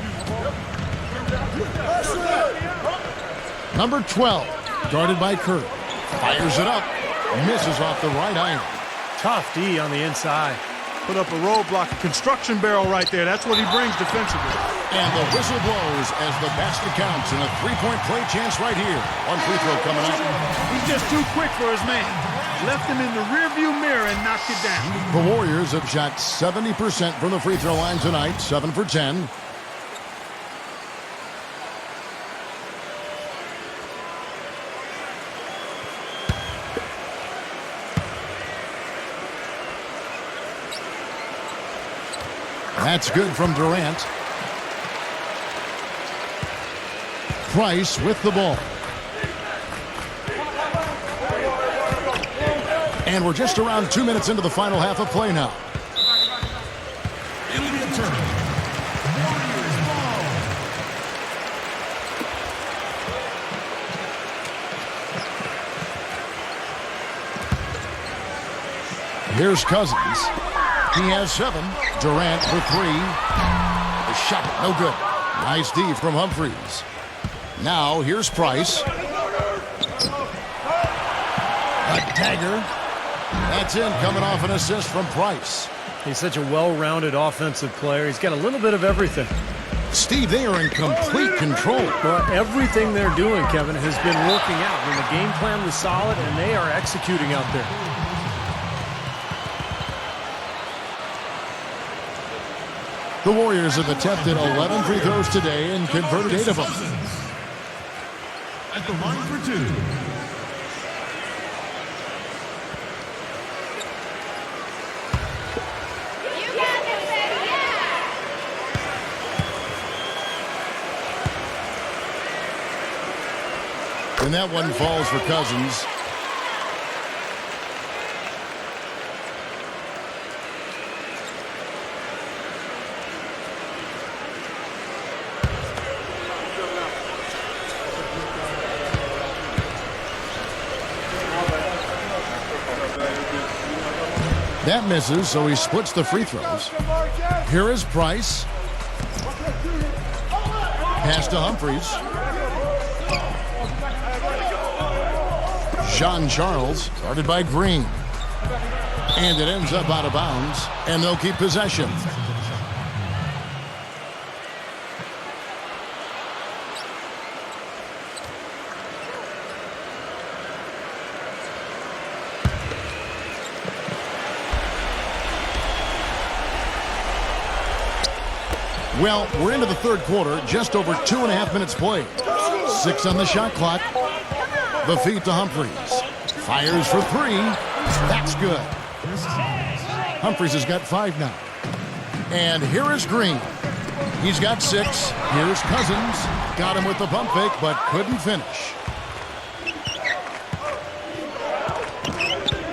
Number 12, guarded by Curry. Fires it up. Misses off the right iron. Tough D on the inside. Put up a roadblock, a construction barrel right there. That's what he brings defensively. And the whistle blows as the basket counts and a three-point play chance right here. One free throw coming up. He's just too quick for his man. Left him in the rearview mirror and knocked it down. The Warriors have shot 70% from the free throw line tonight, 7 for 10. That's good from Durant. Price with the ball. And we're just around 2 minutes into the final half of play now. It'll be a turn. Warriors ball. Here's Cousins. He has 7. Durant for 3. The shot, no good. Nice D from Humphries. Now here's Price. A dagger. That's in, coming off an assist from Price. He's such a well-rounded offensive player. He's got a little bit of everything. Steve, they are in complete control. Well, everything they're doing, Kevin, has been working out. I mean, the game plan was solid, and they are executing out there. The Warriors have attempted 11 free throws today and converted 8 of them. At the line for 2. You got this, baby, yeah! And that one falls for Cousins. That misses, so he splits the free throws. Here is Price. Pass to Humphries. Jean Charles, guarded by Green. And it ends up out of bounds, and they'll keep possession. Well, we're into the third quarter, just over 2.5 minutes played. 6 on the shot clock. The feed to Humphries. Fires for 3. That's good. Humphries has got 5 now. And here is Green. He's got 6. Here's Cousins. Got him with the pump fake, but couldn't finish.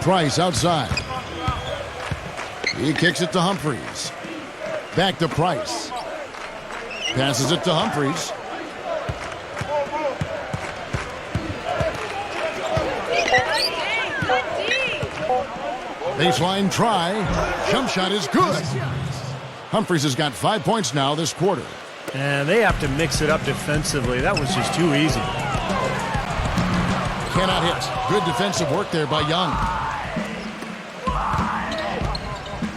Price outside. He kicks it to Humphries. Back to Price. Passes it to Humphries. Baseline try. Jump shot is good. Humphries has got 5 points now this quarter. And they have to mix it up defensively. That was just too easy. Cannot hit. Good defensive work there by Young.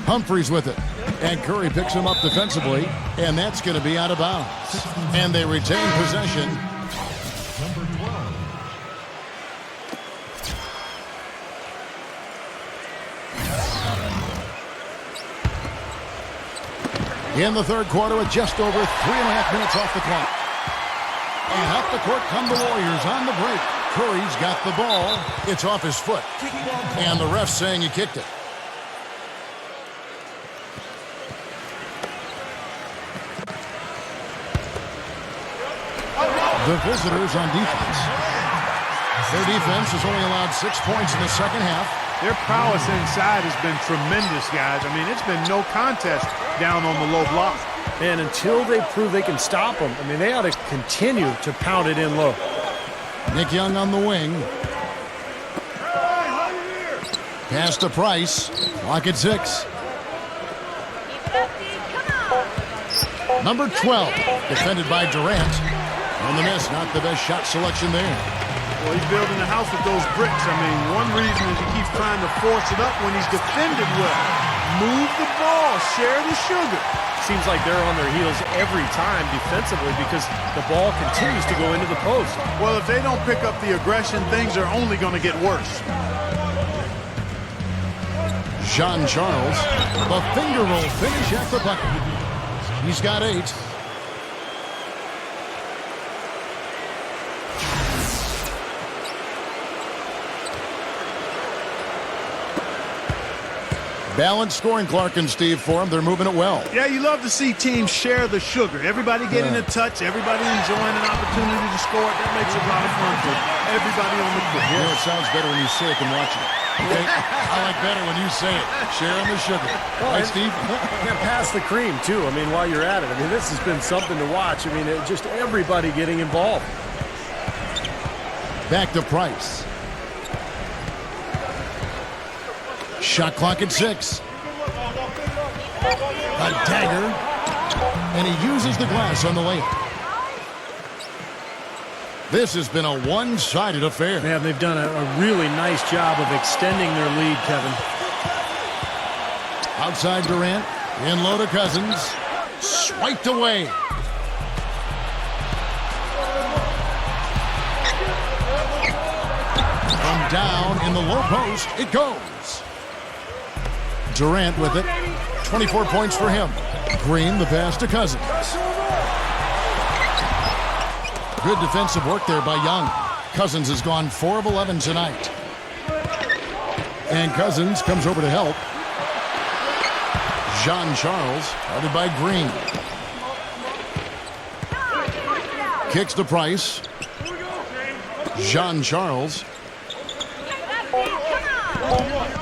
Humphries with it. And Curry picks him up defensively, and that's going to be out of bounds. And they retain possession. Number 12. In the third quarter with just over 3.5 minutes off the clock. And up the court come the Warriors on the break. Curry's got the ball. It's off his foot. And the ref's saying he kicked it. The visitors on defense. Their defense has only allowed 6 points in the second half. Their prowess inside has been tremendous, guys. I mean, it's been no contest down on the low block. And until they prove they can stop them, I mean, they ought to continue to pound it in low. Nick Young on the wing. Pass to Price. Clock at 6. Number 12, defended by Durant. On the miss, not the best shot selection there. Well, he's building a house with those bricks. I mean, one reason is he keeps trying to force it up when he's defended well. Move the ball, share the sugar. Seems like they're on their heels every time defensively because the ball continues to go into the post. Well, if they don't pick up the aggression, things are only going to get worse. Jean Charles, the finger roll finish at the bucket. He's got 8. Balanced scoring, Clark and Steve, for them. They're moving it well. Yeah, you love to see teams share the sugar. Everybody getting a touch, everybody enjoying an opportunity to score. That makes it a lot of fun for everybody on the court. You know, it sounds better when you say it than watching it. Okay? I like better when you say it. Sharing the sugar. Right, Steve? Can't pass the cream, too. I mean, while you're at it. I mean, this has been something to watch. I mean, just everybody getting involved. Back to Price. Shot clock at 6. A dagger. And he uses the glass on the layup. This has been a one-sided affair. Man, they've done a really nice job of extending their lead, Kevin. Outside Durant. In low to Cousins. Swiped away. From down in the low post, it goes. Durant with it. 24 points for him. Green, the pass to Cousins. Good defensive work there by Young. Cousins has gone 4 of 11 tonight. And Cousins comes over to help. Jean Charles, guarded by Green. Kicks to Price. Jean Charles.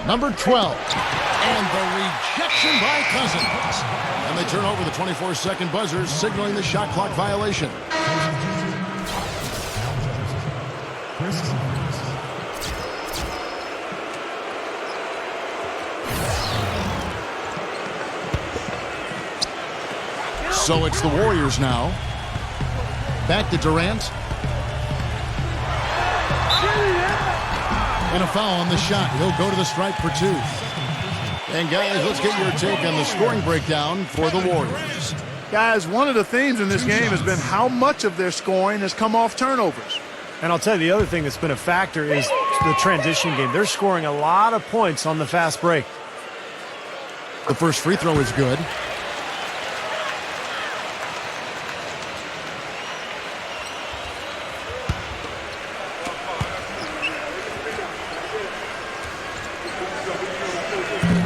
Number 12. And the rejection by Cousins. And they turn over the 24-second buzzer, signaling the shot clock violation. So it's the Warriors now. Back to Durant. And a foul on the shot. He'll go to the stripe for 2. And guys, let's get your take on the scoring breakdown for the Warriors. Guys, one of the themes in this game has been how much of their scoring has come off turnovers. And I'll tell you, the other thing that's been a factor is the transition game. They're scoring a lot of points on the fast break. The first free throw is good.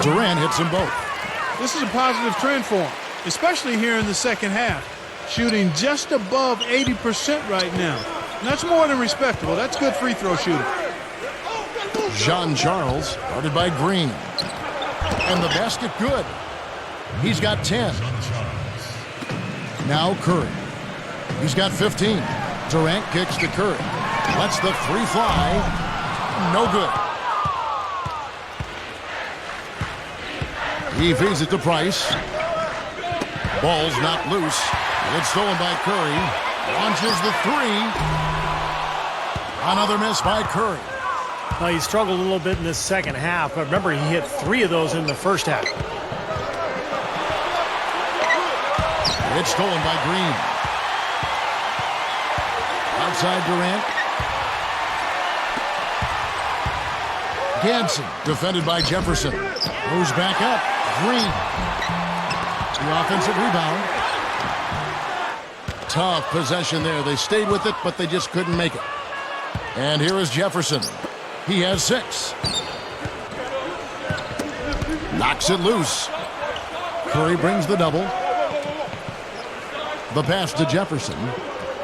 Durant hits them both. This is a positive trend for him, especially here in the second half. Shooting just above 80% right now. And that's more than respectable. That's good free throw shooting. Jean-Charles, guarded by Green. And the basket good. He's got 10. Now Curry. He's got 15. Durant kicks to Curry. Lets the 3 fly. No good. He feeds it to Price. Ball's not loose. It's stolen by Curry. Launches the 3. Another miss by Curry. Well, he struggled a little bit in this second half, but remember, he hit 3 of those in the first half. It's stolen by Green. Outside Durant. Gadsden, defended by Jefferson. Moves back up. Green. The offensive rebound. Tough possession there. They stayed with it, but they just couldn't make it. And here is Jefferson. He has 6. Knocks it loose. Curry brings the double. The pass to Jefferson.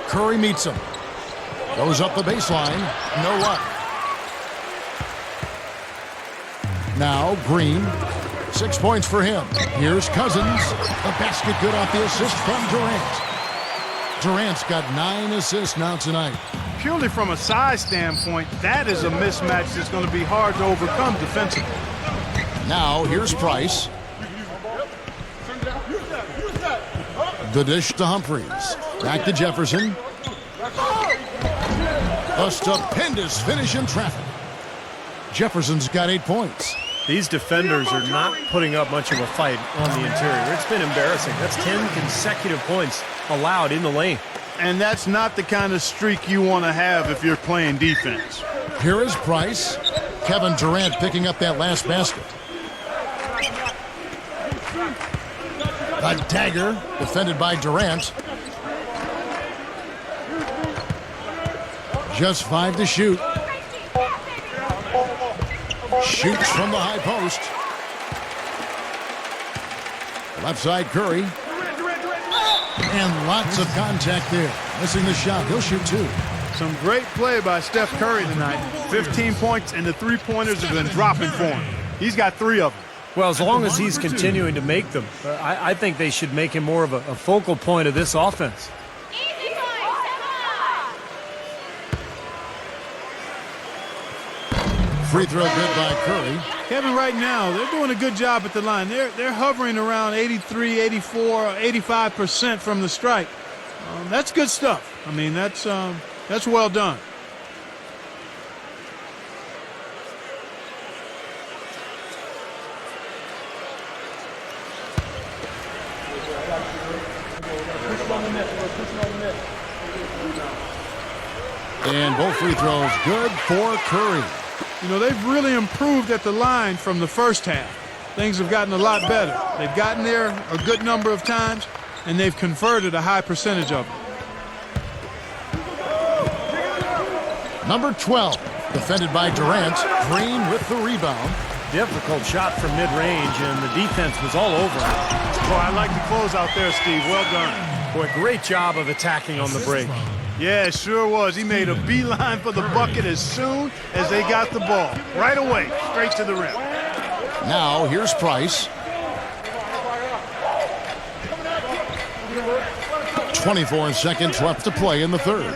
Curry meets him. Goes up the baseline. No luck. Now Green. 6 points for him. Here's Cousins. The basket good off the assist from Durant. Durant's got 9 assists now tonight. Purely from a size standpoint, that is a mismatch that's going to be hard to overcome defensively. Now here's Price. The dish to Humphries. Back to Jefferson. A stupendous finish in traffic. Jefferson's got 8 points. These defenders are not putting up much of a fight on the interior. It's been embarrassing. That's 10 consecutive points allowed in the lane. And that's not the kind of streak you want to have if you're playing defense. Here is Price. Kevin Durant picking up that last basket. A dagger defended by Durant. Just 5 to shoot. Shoots from the high post. Left side Curry. And lots of contact there. Missing the shot. He'll shoot 2. Some great play by Steph Curry tonight. 15 points, and the 3-pointers have been dropping for him. He's got 3 of them. Well, as long as he's continuing to make them, I think they should make him more of a focal point of this offense. Free throw good by Curry. Kevin, right now, they're doing a good job at the line. They're hovering around 83, 84, 85% from the stripe. That's good stuff. I mean, that's well done. And both free throws good for Curry. You know, they've really improved at the line from the first half. Things have gotten a lot better. They've gotten there a good number of times, and they've converted a high percentage of them. Number 12, defended by Durant. Green with the rebound. Difficult shot from mid-range, and the defense was all over him. Boy, I like the close out there, Steve. Well done. Boy, great job of attacking on the break. Yeah, it sure was. He made a beeline for the bucket as soon as they got the ball. Right away, straight to the rim. Now, here's Price. 24 seconds left to play in the third.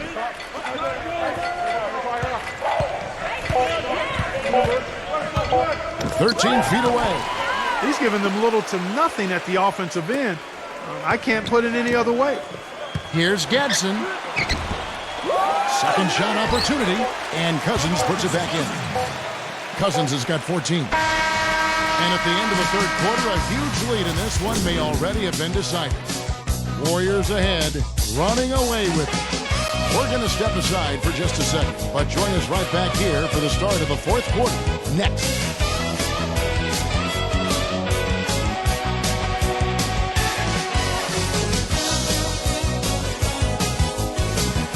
"13 feet away. He's giving them little to nothing at the offensive end. I can't put it any other way. Here's Gadsden. Second shot opportunity, and Cousins puts it back in. Cousins has got 14. And at the end of the third quarter, a huge lead in this one may already have been decided. Warriors ahead, running away with it. We're going to step aside for just a second, but join us right back here for the start of the fourth quarter next.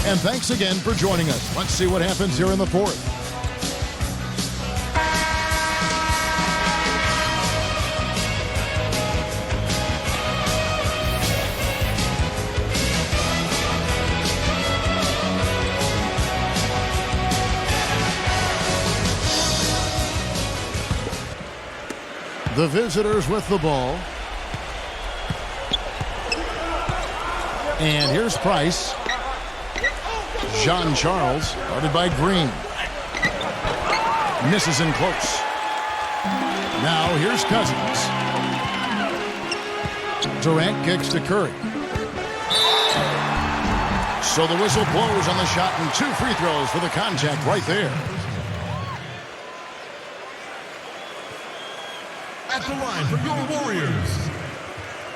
And thanks again for joining us. Let's see what happens here in the fourth. The visitors with the ball. And here's Price. Jean Charles, guarded by Green. Misses in close. Now here's Cousins. Durant kicks to Curry. So the whistle blows on the shot and 2 free throws for the contact right there. At the line for your Warriors,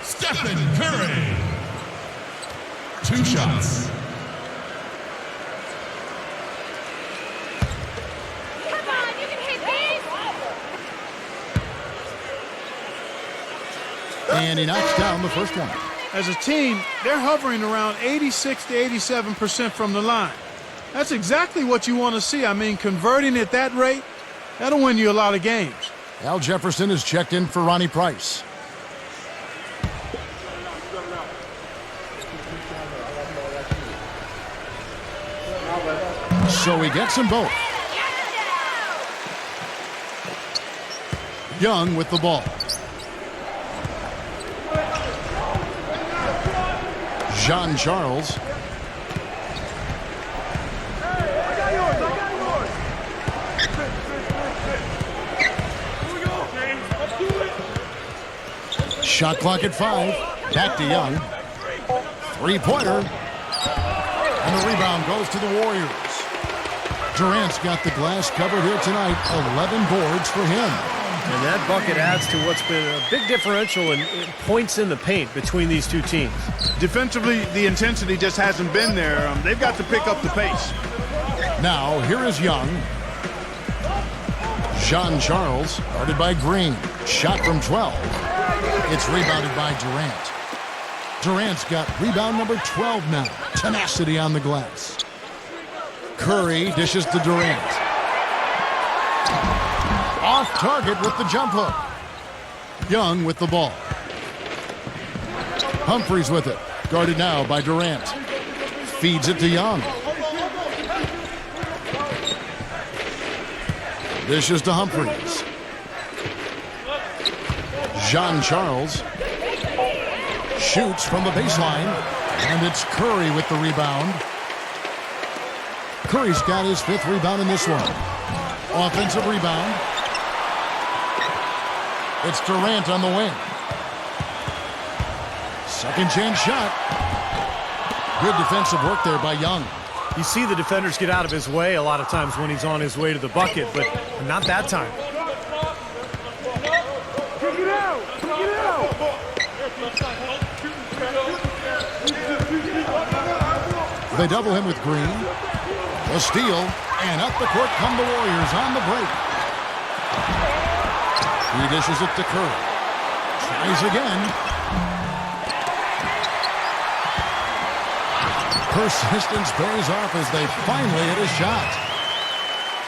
Stephen Curry. 2 shots. Come on, you can hit these. And he knocks down the first one. As a team, they're hovering around 86 to 87% from the line. That's exactly what you want to see. I mean, converting at that rate, that'll win you a lot of games. Al Jefferson is checked in for Ronnie Price. So he gets them both. Young with the ball. Jean Charles. Shot clock at 5. Back to Young. 3-pointer. And the rebound goes to the Warriors. Durant's got the glass covered here tonight. 11 boards for him. And that bucket adds to what's been a big differential in points in the paint between these two teams. Defensively, the intensity just hasn't been there. They've got to pick up the pace. Now, here is Young. Jean Charles, guarded by Green. Shot from 12. It's rebounded by Durant. Durant's got rebound number 12 now. Tenacity on the glass. Curry dishes to Durant. Off target with the jump hook. Young with the ball. Humphries with it. Guarded now by Durant. Feeds it to Young. Dishes to Humphries. Jean Charles shoots from the baseline, and it's Curry with the rebound. Curry's got his 5th rebound in this one. Offensive rebound. It's Durant on the wing. Second chance shot. Good defensive work there by Young. You see the defenders get out of his way a lot of times when he's on his way to the bucket, but not that time. They double him with Green. A steal, and up the court come the Warriors on the break. He dishes it to Curry. Tries again. Persistence pays off as they finally hit a shot.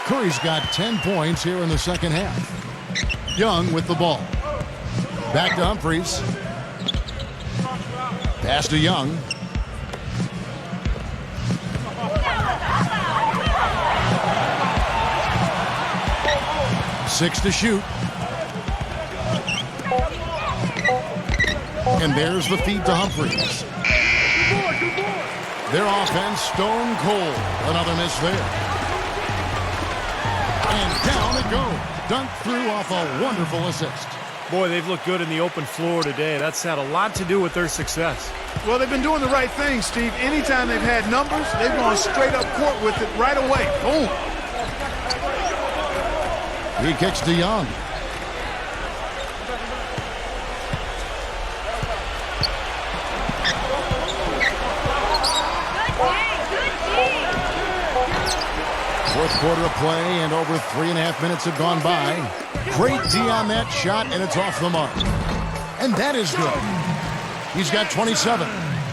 Curry's got 10 points here in the second half. Young with the ball. Back to Humphries. Pass to Young. Six to shoot. And there's the feed to Humphries. Their offense stone cold. Another miss there. And down it goes. Dunked through off a wonderful assist. Boy, they've looked good in the open floor today. That's had a lot to do with their success. Well, they've been doing the right thing, Steve. Anytime they've had numbers, they've gone straight up court with it right away. Boom. He kicks to Young. Fourth quarter of play, and over 3.5 minutes have gone by. Great D on that shot, and it's off the mark. And that is good. He's got 27.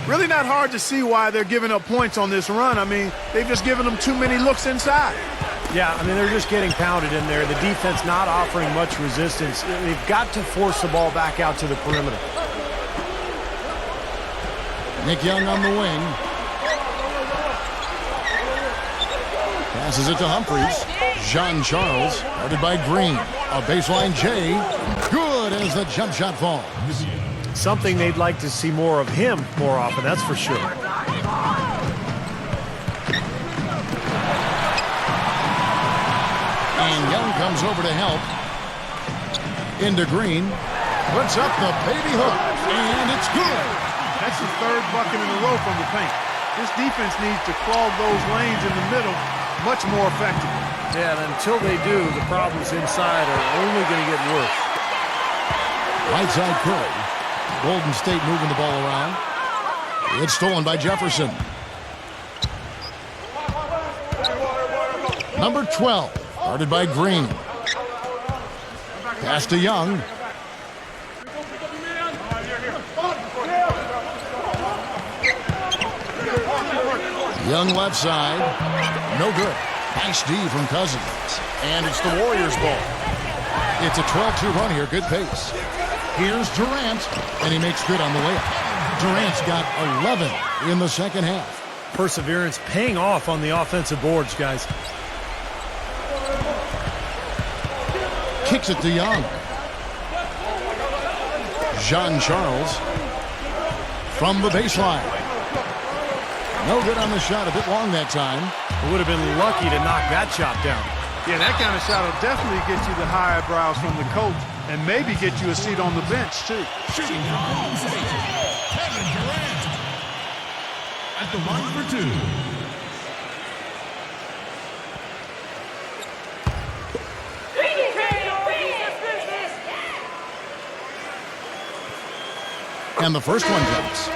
Really not hard to see why they're giving up points on this run. I mean, they've just given them too many looks inside. Yeah, I mean, they're just getting pounded in there. The defense not offering much resistance. They've got to force the ball back out to the perimeter. Nick Young on the wing. Passes it to Humphries. Jean-Charles, guarded by Green. A baseline J. Good as the jump shot falls. Something they'd like to see more of him more often, that's for sure. And Young comes over to help. Into Green. Puts up the baby hook. And it's good. That's the third bucket in a row from the paint. This defense needs to clog those lanes in the middle much more effectively. Yeah, and until they do, the problems inside are only going to get worse. Right side Curry. Golden State moving the ball around. It's stolen by Jefferson. Number 12, guarded by Green. Pass to Young. Young left side. No good. Nice D from Cousins. And it's the Warriors' ball. It's a 12-2 run here. Good pace. Here's Durant, and he makes good on the layup. Durant's got 11 in the second half. Perseverance paying off on the offensive boards, guys. Kicks it to Young. Jean-Charles from the baseline. No good on the shot. A bit long that time. Would have been lucky to knock that shot down. Yeah, that kind of shot will definitely get you the high eyebrows from the coach and maybe get you a seat on the bench, too. Shooting for Golden State, Kevin Durant. At the line for two. And the first one comes.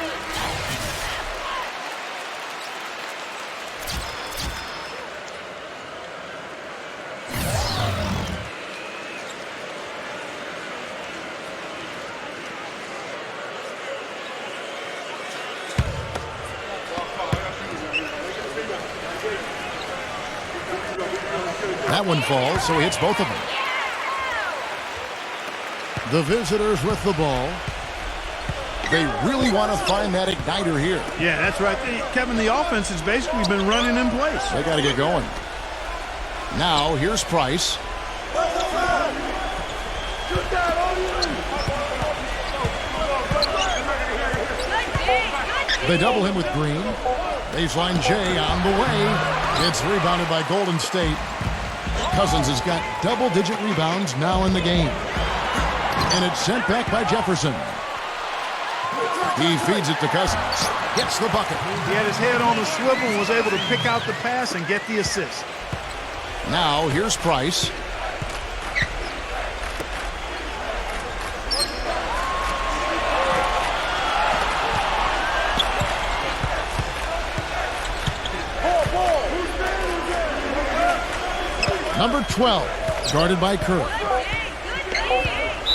That one falls, so he hits both of them. The visitors with the ball. They really want to find that igniter here. Yeah, that's right. Kevin, the offense has basically been running in place. They got to get going. Now, here's Price. They double him with Green. Baseline J on the way. It's rebounded by Golden State. Cousins has got double-digit rebounds now in the game. And it's sent back by Jefferson. He feeds it to Cousins. Gets the bucket. He had his head on the swivel and was able to pick out the pass and get the assist. Now, here's Price. Number 12, guarded by Curry.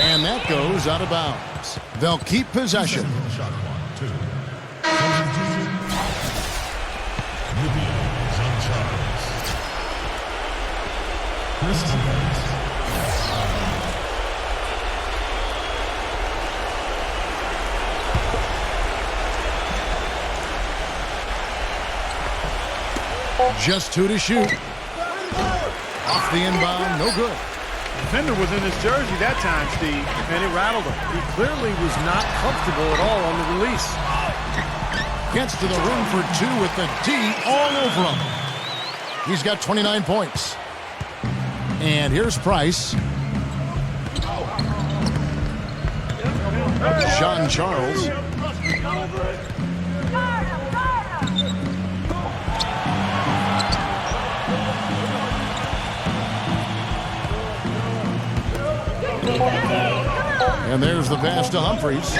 And that goes out of bounds. They'll keep possession. Shot clock, 2. Substitution. Jean-Charles. Christmas. Just 2 to shoot. Off the inbound, no good. Defender was in his jersey that time, Steve, and it rattled him. He clearly was not comfortable at all on the release. Gets to the rim for 2 with the D all over him. He's got 29 points. And here's Price. Jean Charles. And there's the pass to Humphries.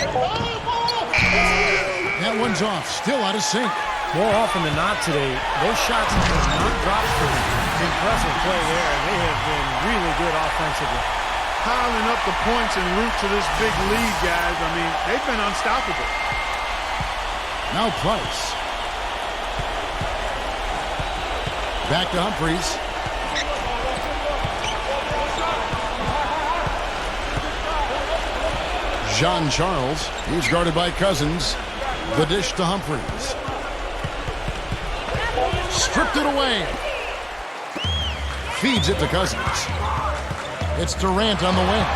That one's off, still out of sync. More often than not today, those shots have not dropped for him. Impressive play there, and they have been really good offensively. Piling up the points en route to this big lead, guys. I mean, they've been unstoppable. Now Price. Back to Humphries. Jean Charles. He's guarded by Cousins. The dish to Humphries. Stripped it away. Feeds it to Cousins. It's Durant on the wing.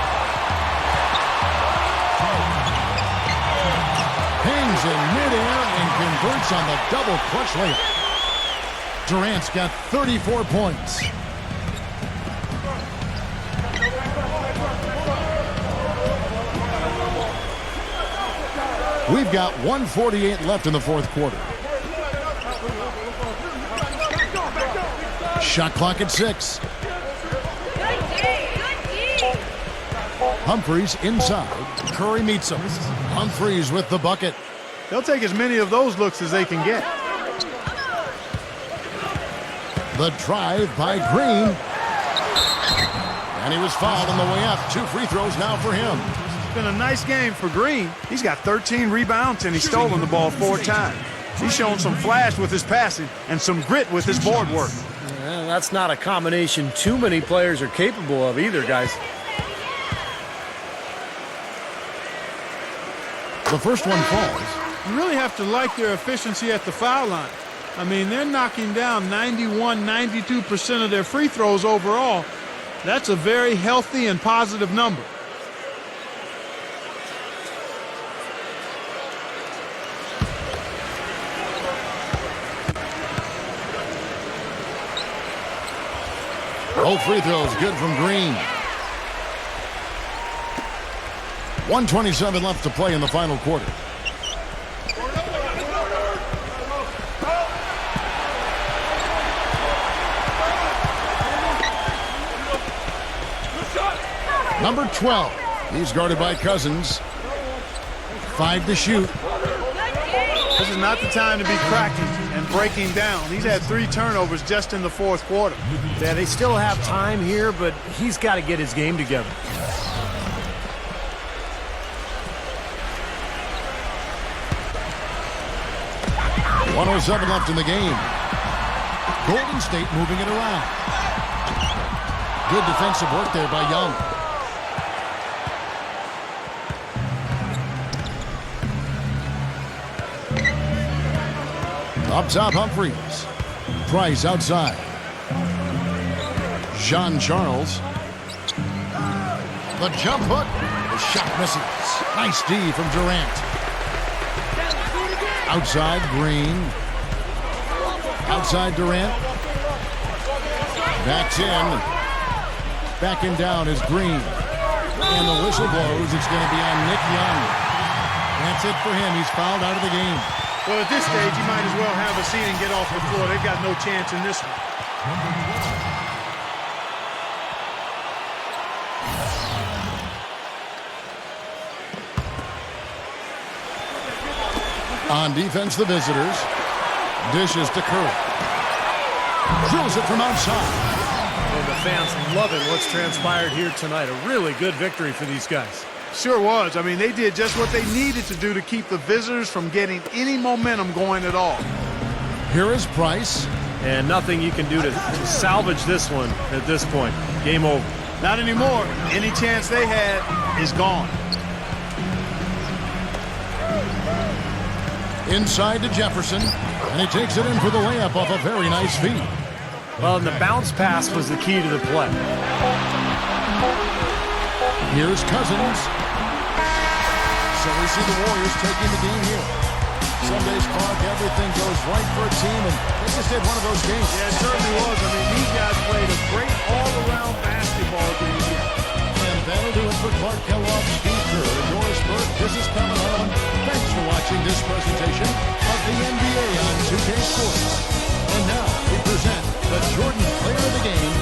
Hangs in midair and converts on the double clutch layup. Durant's got 34 points. We've got 1:48 left in the fourth quarter. Shot clock at 6. Humphries inside. Curry meets him. Humphries with the bucket. They'll take as many of those looks as they can get. The drive by Green. And he was fouled on the way up. 2 free throws now for him. It's been a nice game for Green. He's got 13 rebounds and he's stolen the ball 4 times. He's shown some flash with his passing and some grit with his board work. Well, that's not a combination too many players are capable of either, guys. The first one falls. You really have to like their efficiency at the foul line. I mean, they're knocking down 91, 92% of their free throws overall. That's a very healthy and positive number. Both free throws good from Green. 1:27 left to play in the final quarter. Number 12. He's guarded by Cousins. 5 to shoot. This is not the time to be cracking and breaking down. He's had 3 turnovers just in the fourth quarter. Yeah, they still have time here, but he's got to get his game together. .107 left in the game. Golden State moving it around. Good defensive work there by Young. Up top, Humphries. Price outside. Jean Charles. The jump hook. The shot misses. Nice D from Durant. Outside, Green. Outside, Durant. Backs in. Backing down is Green. And the whistle blows. It's going to be on Nick Young. That's it for him. He's fouled out of the game. Well, at this stage, you might as well have a seat and get off the floor. They've got no chance in this one. On defense, the visitors. Dishes to Curry. Drills it from outside. And the fans loving what's transpired here tonight. A really good victory for these guys. Sure was. I mean, they did just what they needed to do to keep the visitors from getting any momentum going at all. Here is Price. And nothing you can do to salvage this one at this point. Game over. Not anymore. Any chance they had is gone. Inside to Jefferson. And he takes it in for the layup off a very nice feed. Well, and the bounce pass was the key to the play. Here's Cousins. So we see the Warriors taking the game here. Some days, Clark, everything goes right for a team, and they just had one of those games. Yeah, it certainly was. I mean, these guys played a great all-around basketball game here. And that'll do it for Clark Kellogg, Steve Kerr, Doris Burke, this is Kevin Harlan. Thanks for watching this presentation of the NBA on 2K Sports. And now we present the Jordan Player of the Game